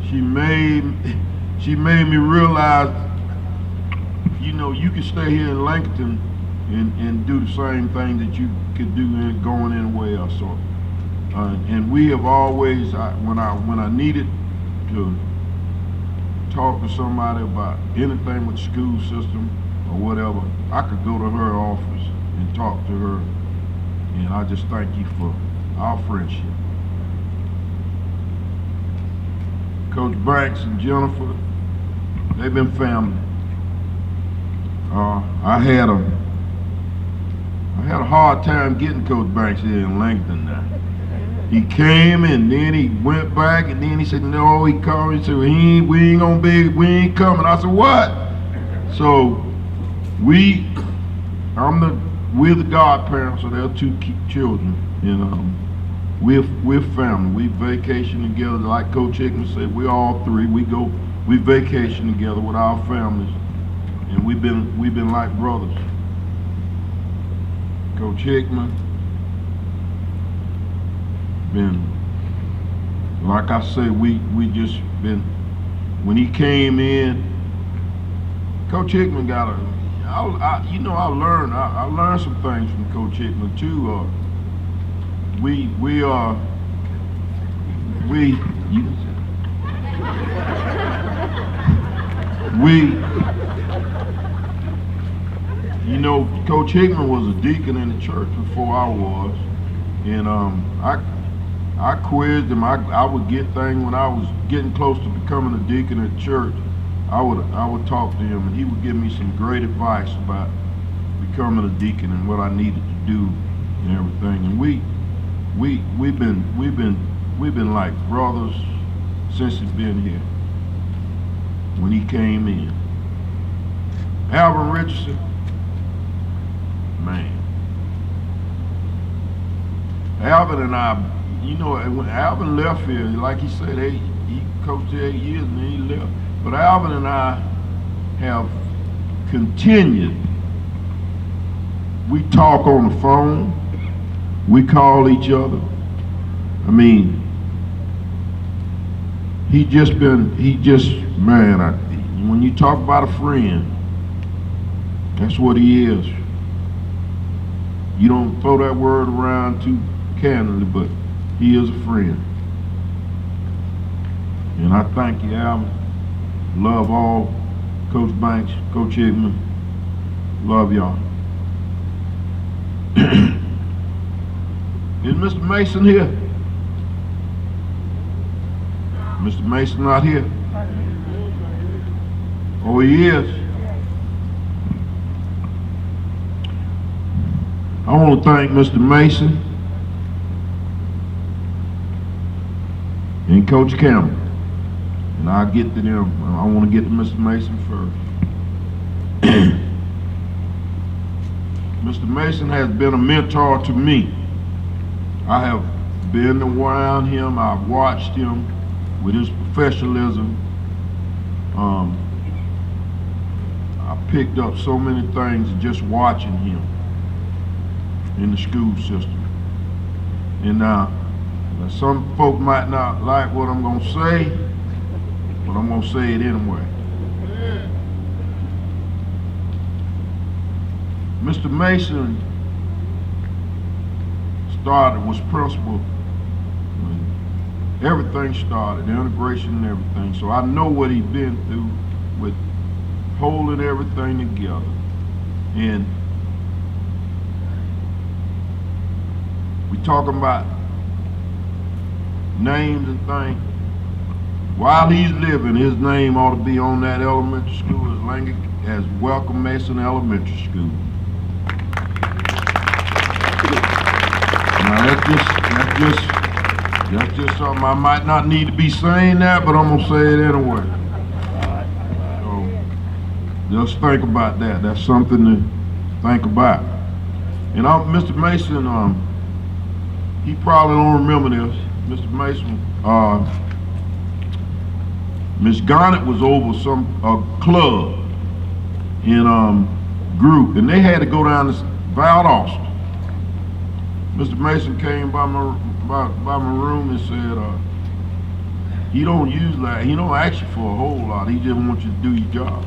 She made me realize, you know, you can stay here in Lincoln and do the same thing that you could do going anywhere else. So, and we have always, when I needed to talk to somebody about anything with the school system or whatever, I could go to her office and talk to her, and I just thank you for our friendship. Coach Banks and Jennifer, they've been family. I had a hard time getting Coach Banks here in Lincoln now. He came and then he went back and then he said, no, he called me and said, we ain't coming. I said, what? So we're the godparents, so there are two children, and we're family. We vacation together, like Coach Hickman said. We all three. We vacation together with our families, and we've been like brothers. Coach Hickman been, like I say, we just been. When he came in, Coach Hickman got a. I learned some things from Coach Hickman too. You know, Coach Hickman was a deacon in the church before I was, and I quizzed him. I would get things when I was getting close to becoming a deacon at church. I would talk to him, and he would give me some great advice about becoming a deacon and what I needed to do and everything. And we've been like brothers since he's been here. When he came in, Alvin Richardson, man. Alvin and I, you know, when Alvin left here, like he said, he coached here 8 years and then he left. But Alvin and I have continued. We talk on the phone. We call each other. I mean, when you talk about a friend, that's what he is. You don't throw that word around too candidly, but he is a friend. And I thank you, Alvin. Love all, Coach Banks, Coach Hickman. Love y'all. Is Mr. Mason here? Mr. Mason not here? Oh, he is. I want to thank Mr. Mason and Coach Campbell. And I'll get to them. I want to get to Mr. Mason first. Mr. Mason has been a mentor to me. I have been around him. I've watched him with his professionalism. I picked up so many things just watching him in the school system. And some folk might not like what I'm going to say, but I'm going to say it anyway. Mr. Mason was principal when everything started, the integration and everything. So I know what he's been through with holding everything together. And we talking about names and things. While he's living, his name ought to be on that elementary school as Welcome Mason Elementary School. Now that's just something I might not need to be saying that, but I'm gonna say it anyway. So just think about that. That's something to think about. And Mr. Mason, he probably don't remember this. Mr. Mason, Miss Garnett was over some club in group, and they had to go down to Valdosta. Mr. Mason came by my room and said, he don't ask you for a whole lot. He just wants you to do your job.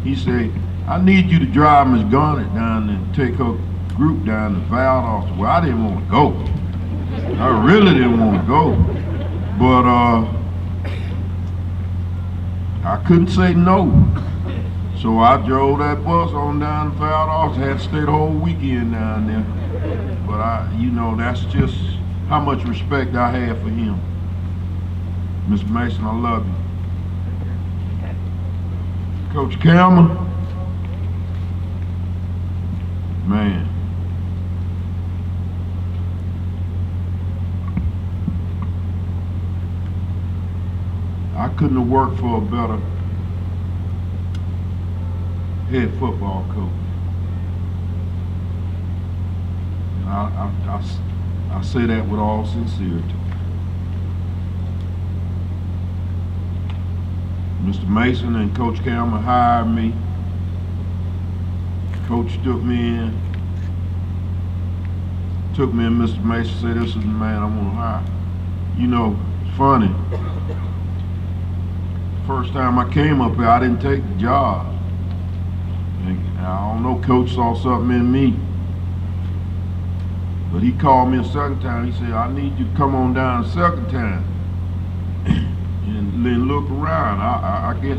He said, I need you to drive Miss Garnett down and take her group down to Valdosta. Well, I didn't want to go. I really didn't want to go. But I couldn't say no. So I drove that bus on down to Valdosta. Had to stay the whole weekend down there. But that's just how much respect I have for him. Mr. Mason, I love you. Coach Cameron, man. I couldn't have worked for a better head football coach. I say that with all sincerity. Mr. Mason and Coach Cameron hired me. Coach took me in Mr. Mason said, this is the man I want to hire. It's funny. First time I came up here, I didn't take the job. And I don't know, Coach saw something in me. But he called me a second time. He said, I need you to come on down a second time and then look around. I guess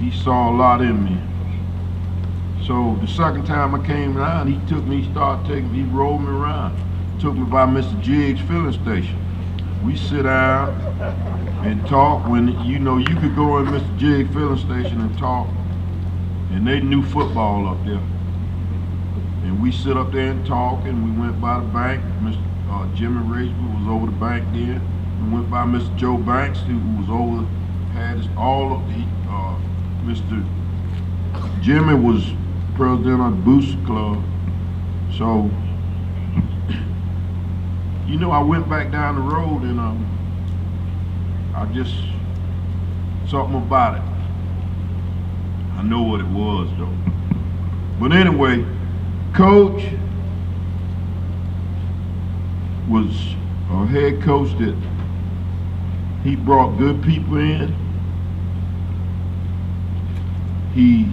he saw a lot in me. So the second time I came down, he rolled me around. Took me by Mr. Jiggs' filling station. We sit down and talk when, you could go in Mr. Jiggs' filling station and talk, and they knew football up there. And we sit up there and talk, and we went by the bank. Mr. Jimmy Rachel was over the bank then. We went by Mr. Joe Banks, who was over, Mr. Jimmy was president of the Booster Club. So, I went back down the road and something about it. I know what it was though. But anyway, Coach was a head coach that he brought good people in. He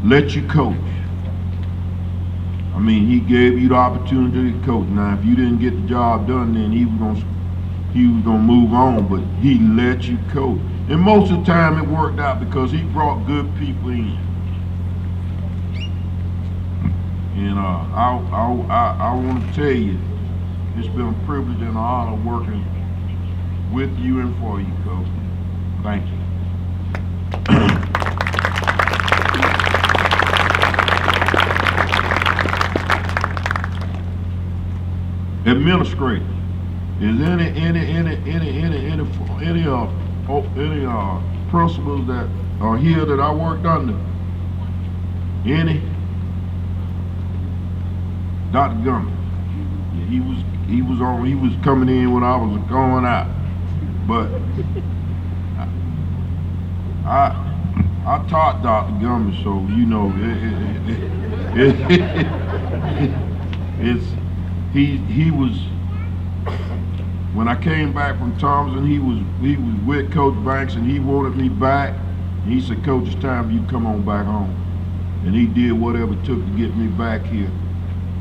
let you coach. He gave you the opportunity to coach. Now, if you didn't get the job done, then he was gonna move on, but he let you coach. And most of the time it worked out because he brought good people in. And I want to tell you, it's been a privilege and an honor working with you and for you, Coach. Thank you. Administrator, is any principals that are here that I worked under? Any? Dr. Gummy. Yeah, he was coming in when I was going out. But I taught Dr. Gummy, so he was, when I came back from Thompson, he was with Coach Banks and he wanted me back. He said, Coach, it's time for you to come on back home. And he did whatever it took to get me back here.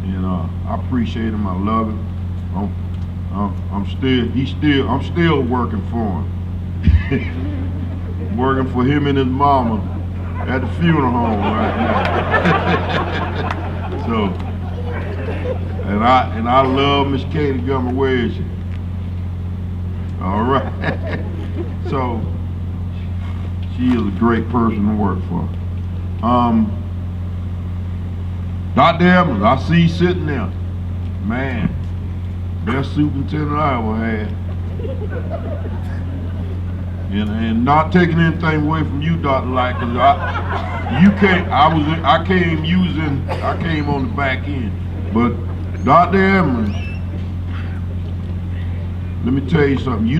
And I appreciate him. I love him. I'm still working for him. Working for him and his mama at the funeral home right now. So, and I love Miss Katie Gummer. Where is she? All right. So, she is a great person to work for. Dr. Evans, I see you sitting there. Man, best superintendent I ever had. And not taking anything away from you, Dr. Light, because I came on the back end. But Dr. Evans, let me tell you something. You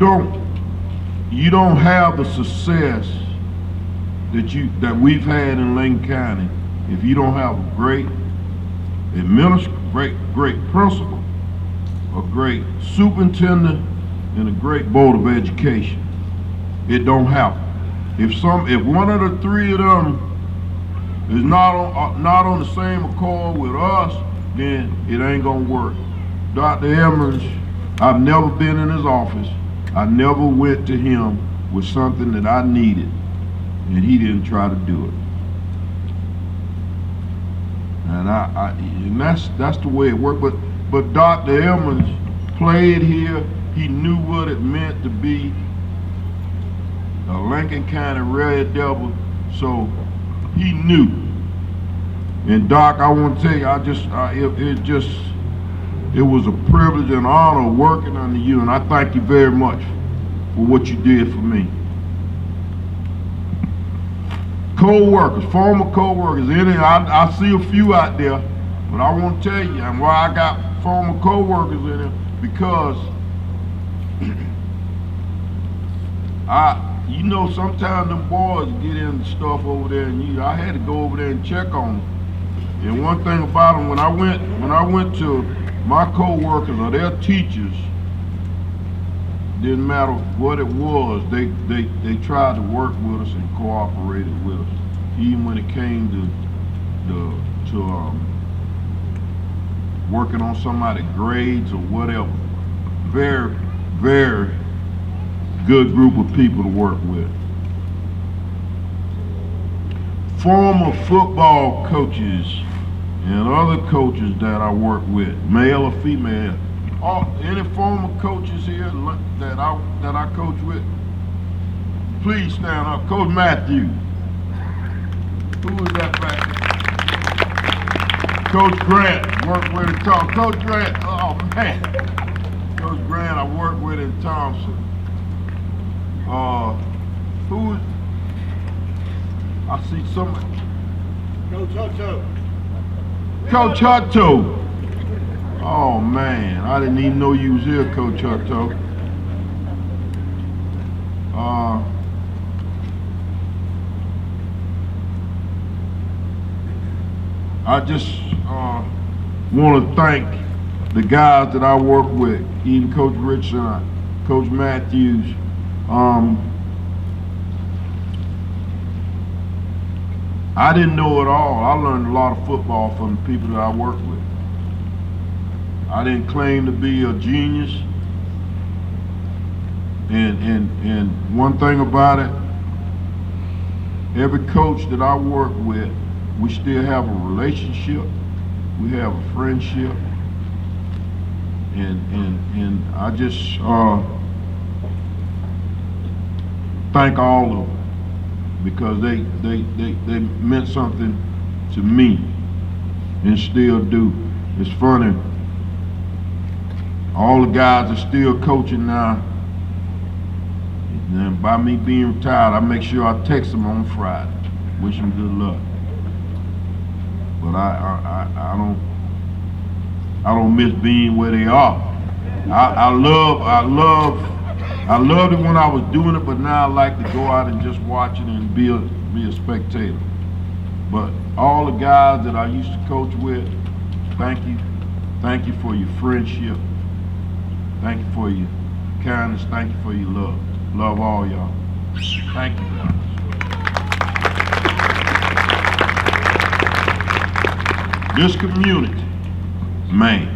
don't have the success that we've had in Lincoln County if you don't have a great great principal, a great superintendent, and a great board of education. It don't happen. If one of the three of them is not on the same accord with us, then it ain't gonna work. Dr. Emmers, I've never been in his office. I never went to him with something that I needed, and he didn't try to do it. And that's the way it worked. But Dr. Emmers played here. He knew what it meant to be a Lincoln County Red Devil, so he knew. And Doc, I want to tell you, it was a privilege and honor working under you, and I thank you very much for what you did for me. Co-workers, former co-workers, I see a few out there, but I want to tell you, and why I got former co-workers in there, because sometimes them boys get into stuff over there, and I had to go over there and check on them. And one thing about them, when I went to my co-workers or their teachers, didn't matter what it was, they tried to work with us and cooperated with us, even when it came to working on somebody's grades or whatever. Very, very good group of people to work with. Former football coaches and other coaches that I work with, male or female, any former coaches here that I coach with, please stand up. Coach Matthew. Who was that back there? Coach Grant, worked with in Thompson. Coach Grant, oh man. Coach Grant, I worked with in Thompson. I see somebody. Coach Hutto. Coach Hutto. Oh man, I didn't even know you was here, Coach Hutto. I just want to thank the guys that I work with, even Coach Richardson, Coach Matthews. I didn't know it all. I learned a lot of football from the people that I work with. I didn't claim to be a genius. And one thing about it, every coach that I work with, we still have a relationship. We have a friendship. And I just thank all of them, because they meant something to me and still do. It's funny, all the guys are still coaching now, and by me being retired, I make sure I text them on Friday, wish them good luck. But I don't miss being where they are. I loved it when I was doing it, but now I like to go out and just watch it and be a spectator. But all the guys that I used to coach with, thank you. Thank you for your friendship. Thank you for your kindness. Thank you for your love. Love all y'all. Thank you, guys. This community, man.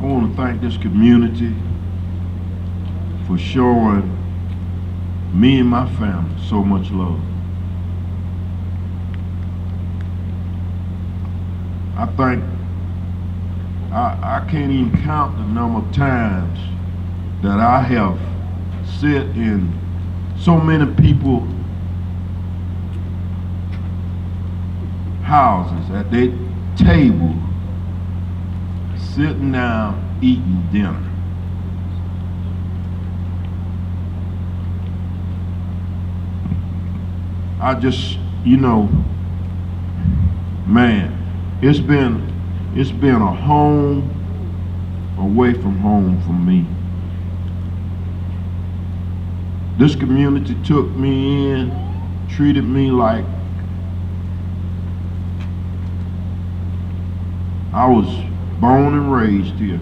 I want to thank this community for showing me and my family so much love. I can't even count the number of times that I have sit in so many people houses at their table, sitting down eating dinner. I just, man, it's been a home away from home for me. This community took me in, treated me like I was born and raised here.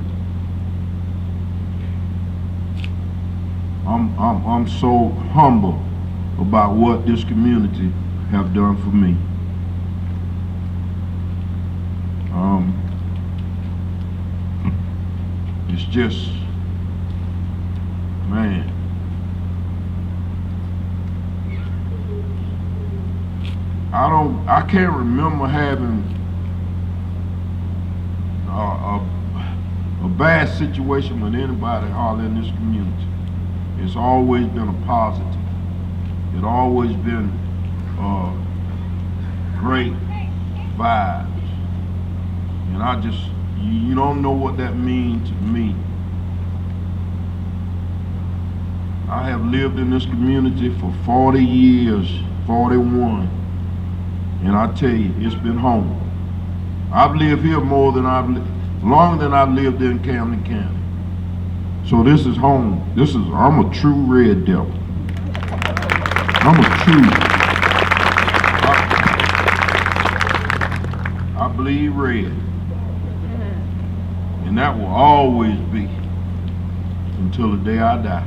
I'm so humble about what this community have done for me. It's just, man. I can't remember having a bad situation with anybody hardly in this community. It's always been a positive. It always been great vibes. And I just, you don't know what that means to me. I have lived in this community for 40 years, 41. And I tell you, it's been home. I've lived here longer than I've lived in Camden County. So this is home. I'm a true red devil. I believe red. And that will always be until the day I die.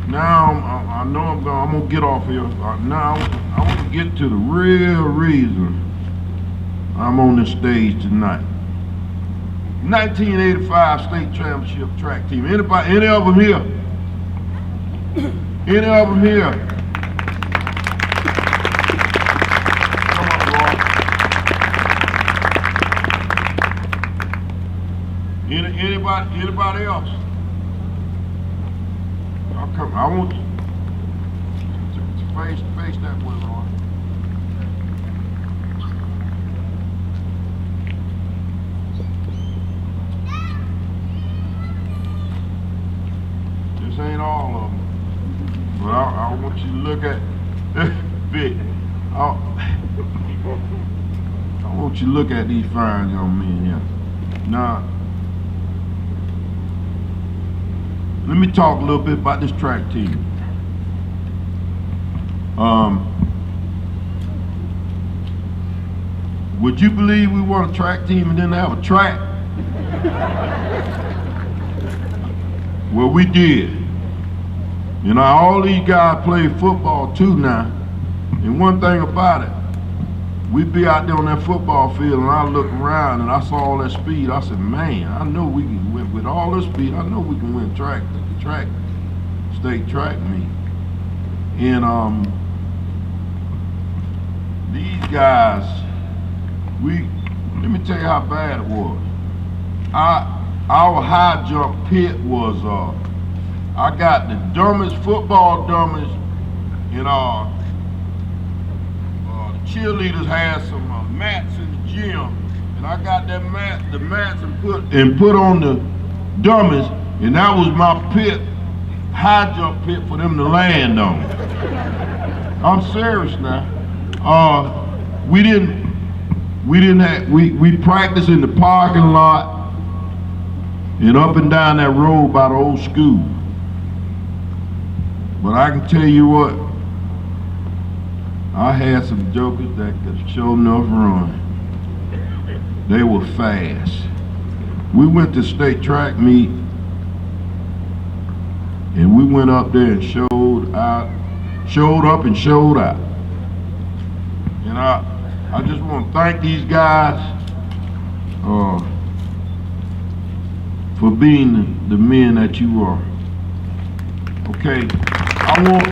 Now I know I'm gonna get off here. Now I want to get to the real reason I'm on this stage tonight. 1985 state championship track team. Any of them here? Any of them here? Come on, Roy. Anybody else? I want you to face that way, Roy. This ain't all of them, but I want you to look at Vic. I want you to look at these fine young men here. Now, let me talk a little bit about this track team. Would you believe we won a track team and didn't have a track? Well, we did. All these guys play football too now. And one thing about it, we'd be out there on that football field and I look around and I saw all that speed. I said, man, I know we can win with all this speed. I know we can win state track meet. And these guys, let me tell you how bad it was. Our high jump pit was, I got the dumbest football dummies in the cheerleaders had some mats in the gym, and I got the mats and put on the dummies, and that was my pit, high jump pit for them to land on. I'm serious now. We practiced in the parking lot and up and down that road by the old school. But I can tell you what, I had some jokers that could sure enough run. They were fast. We went to state track meet And we went up there and showed up and showed out. And I just want to thank these guys for being the men that you are. Okay, I want,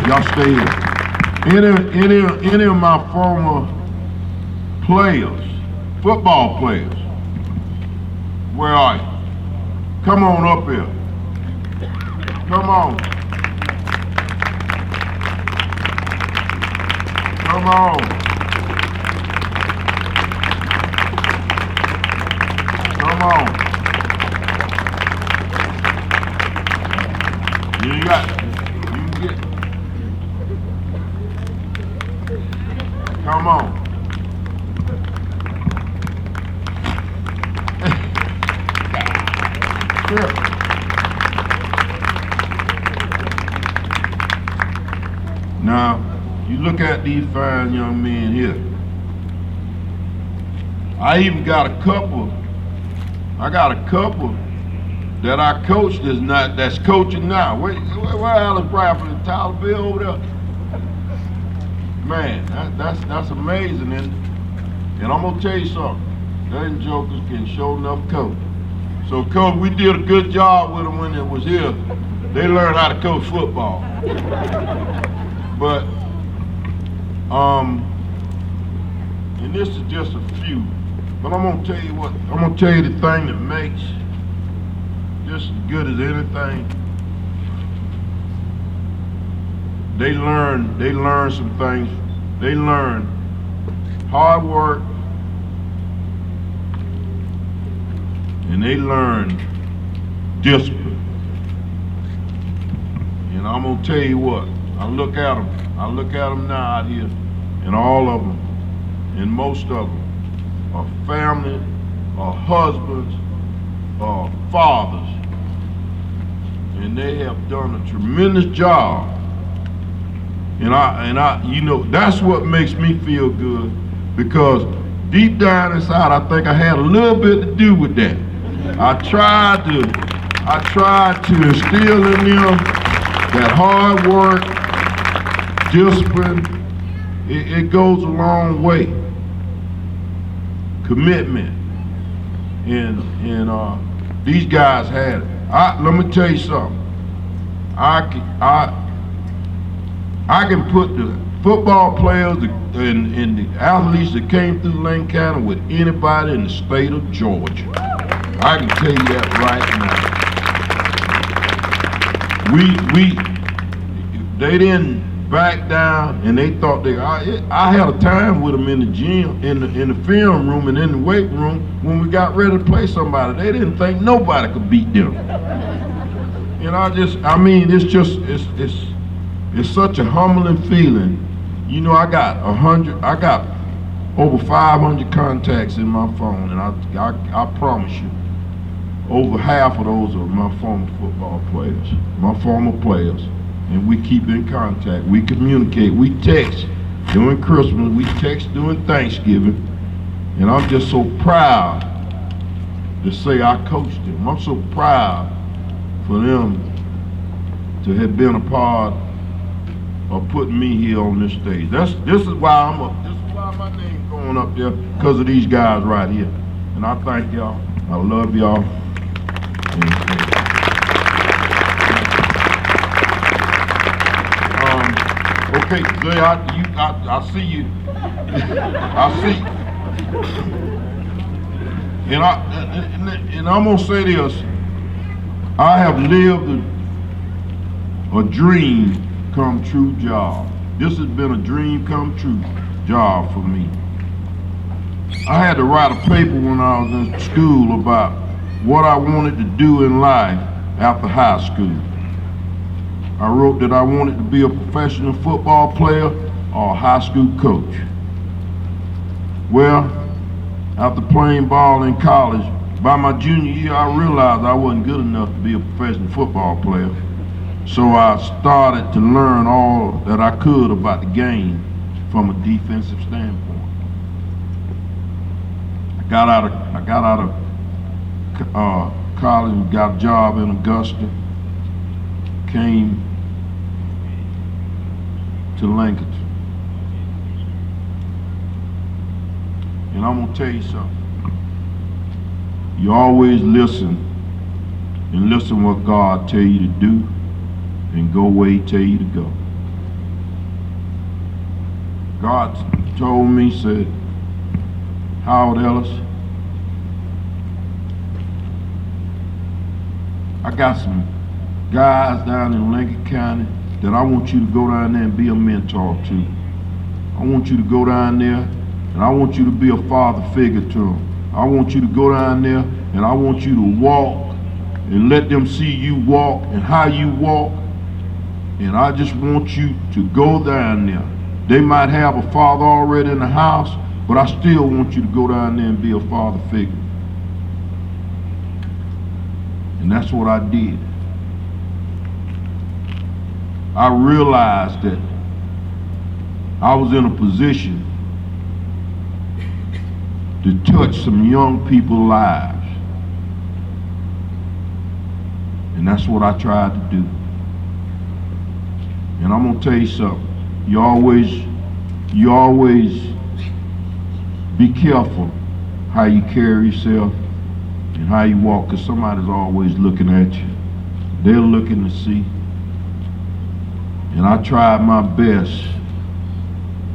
y'all stay here. Any of my former players, football players, where are you? Come on up here. Come on. Come on. Come on. You can get. Come on. Here. Now, you look at these fine young men here. I even got a couple that I coached that's coaching now. Where Ellis Bradford and Tyler Bill over there? Man, that's amazing, and I'm gonna tell you something. Them jokers can show enough coach. So coach, we did a good job with them when it was here. They learned how to coach football. But and this is just a few. But I'm gonna tell you what. I'm gonna tell you the thing that makes just as good as anything. They learn some things. They learn hard work, and they learn discipline. And I'm gonna tell you what. I look at them now out here, and all of them, and most of them, are family, are husbands, are fathers, and they have done a tremendous job. And I, you know, that's what makes me feel good, because deep down inside, I think I had a little bit to do with that. I tried to instill in them that hard work, discipline, it goes a long way. Commitment, and these guys had it. Let me tell you something. I can put the football players and the athletes that came through Lane County with anybody in the state of Georgia. I can tell you that right now. They didn't back down, and they thought I had a time with them in the gym, in the film room, and in the weight room when we got ready to play somebody. They didn't think nobody could beat them. And it's such a humbling feeling. You know, I got over 500 contacts in my phone, and I promise you, over half of those are my former football players, my former players. And we keep in contact, we communicate, we text during Christmas, we text during Thanksgiving, and I'm just so proud to say I coached them. I'm so proud for them to have been a part of putting me here on this stage. This is why my name's going up there, because of these guys right here. And I thank y'all. I love y'all. Okay, Jay, I see you. I see. And I'm gonna say this. I have lived a dream come true job. This has been a dream come true job for me. I had to write a paper when I was in school about what I wanted to do in life after high school. I wrote that I wanted to be a professional football player or a high school coach. Well, after playing ball in college, by my junior year, I realized I wasn't good enough to be a professional football player. So I started to learn all that I could about the game from a defensive standpoint. I got out of college, got a job in Augusta, came to Lincoln. And I'm gonna tell you something. You always listen and listen what God tell you to do and go where he tell you to go. God told me, said, Howard Ellis, I got some guys down in Lincoln County that I want you to go down there and be a mentor to. I want you to go down there and I want you to be a father figure to them. I want you to go down there and I want you to walk and let them see you walk and how you walk. And I just want you to go down there. They might have a father already in the house, but I still want you to go down there and be a father figure. And that's what I did. I realized that I was in a position to touch some young people's lives. And that's what I tried to do. And I'm gonna tell you something. You always be careful how you carry yourself and how you walk, because somebody's always looking at you. They're looking to see. And I tried my best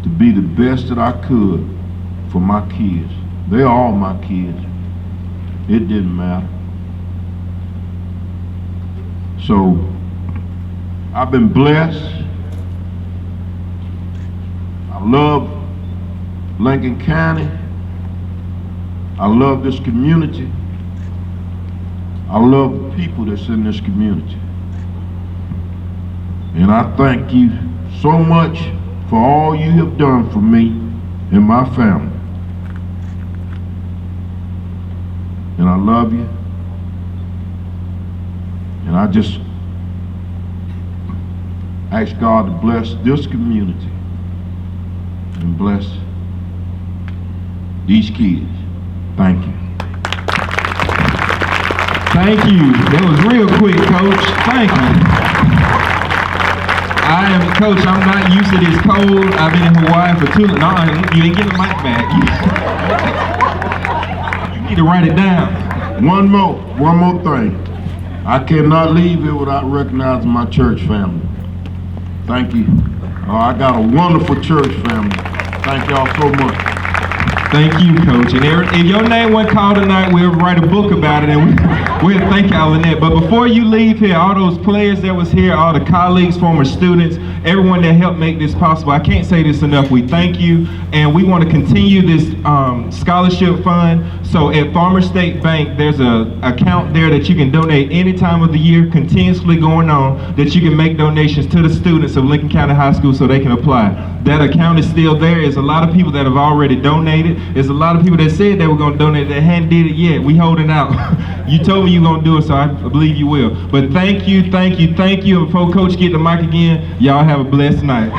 to be the best that I could for my kids. They're all my kids. It didn't matter. So, I've been blessed. I love Lincoln County. I love this community. I love the people that's in this community. And I thank you so much for all you have done for me and my family. And I love you. And I just ask God to bless this community and bless these kids. Thank you. Thank you. That was real quick, Coach. Thank you. Coach, I'm not used to this cold. I've been in Hawaii for too long. No, you ain't getting the mic back. You need to write it down. One more thing. I cannot leave here without recognizing my church family. Thank you. I got a wonderful church family. Thank y'all so much. Thank you, Coach. And if your name wasn't called tonight, we'll write a book about it and we'll thank y'all in that. But before you leave here, all those players that was here, all the colleagues, former students, everyone that helped make this possible, I can't say this enough. We thank you, and we want to continue this scholarship fund. So at Farmer State Bank, there's an account there that you can donate any time of the year, continuously going on, that you can make donations to the students of Lincoln County High School so they can apply. That account is still there. There's a lot of people that have already donated. There's a lot of people that said they were going to donate that hadn't did it yet. We holding out. You told me you were going to do it, so I believe you will. But thank you, thank you, thank you. And before Coach get the mic again, y'all have a blessed night.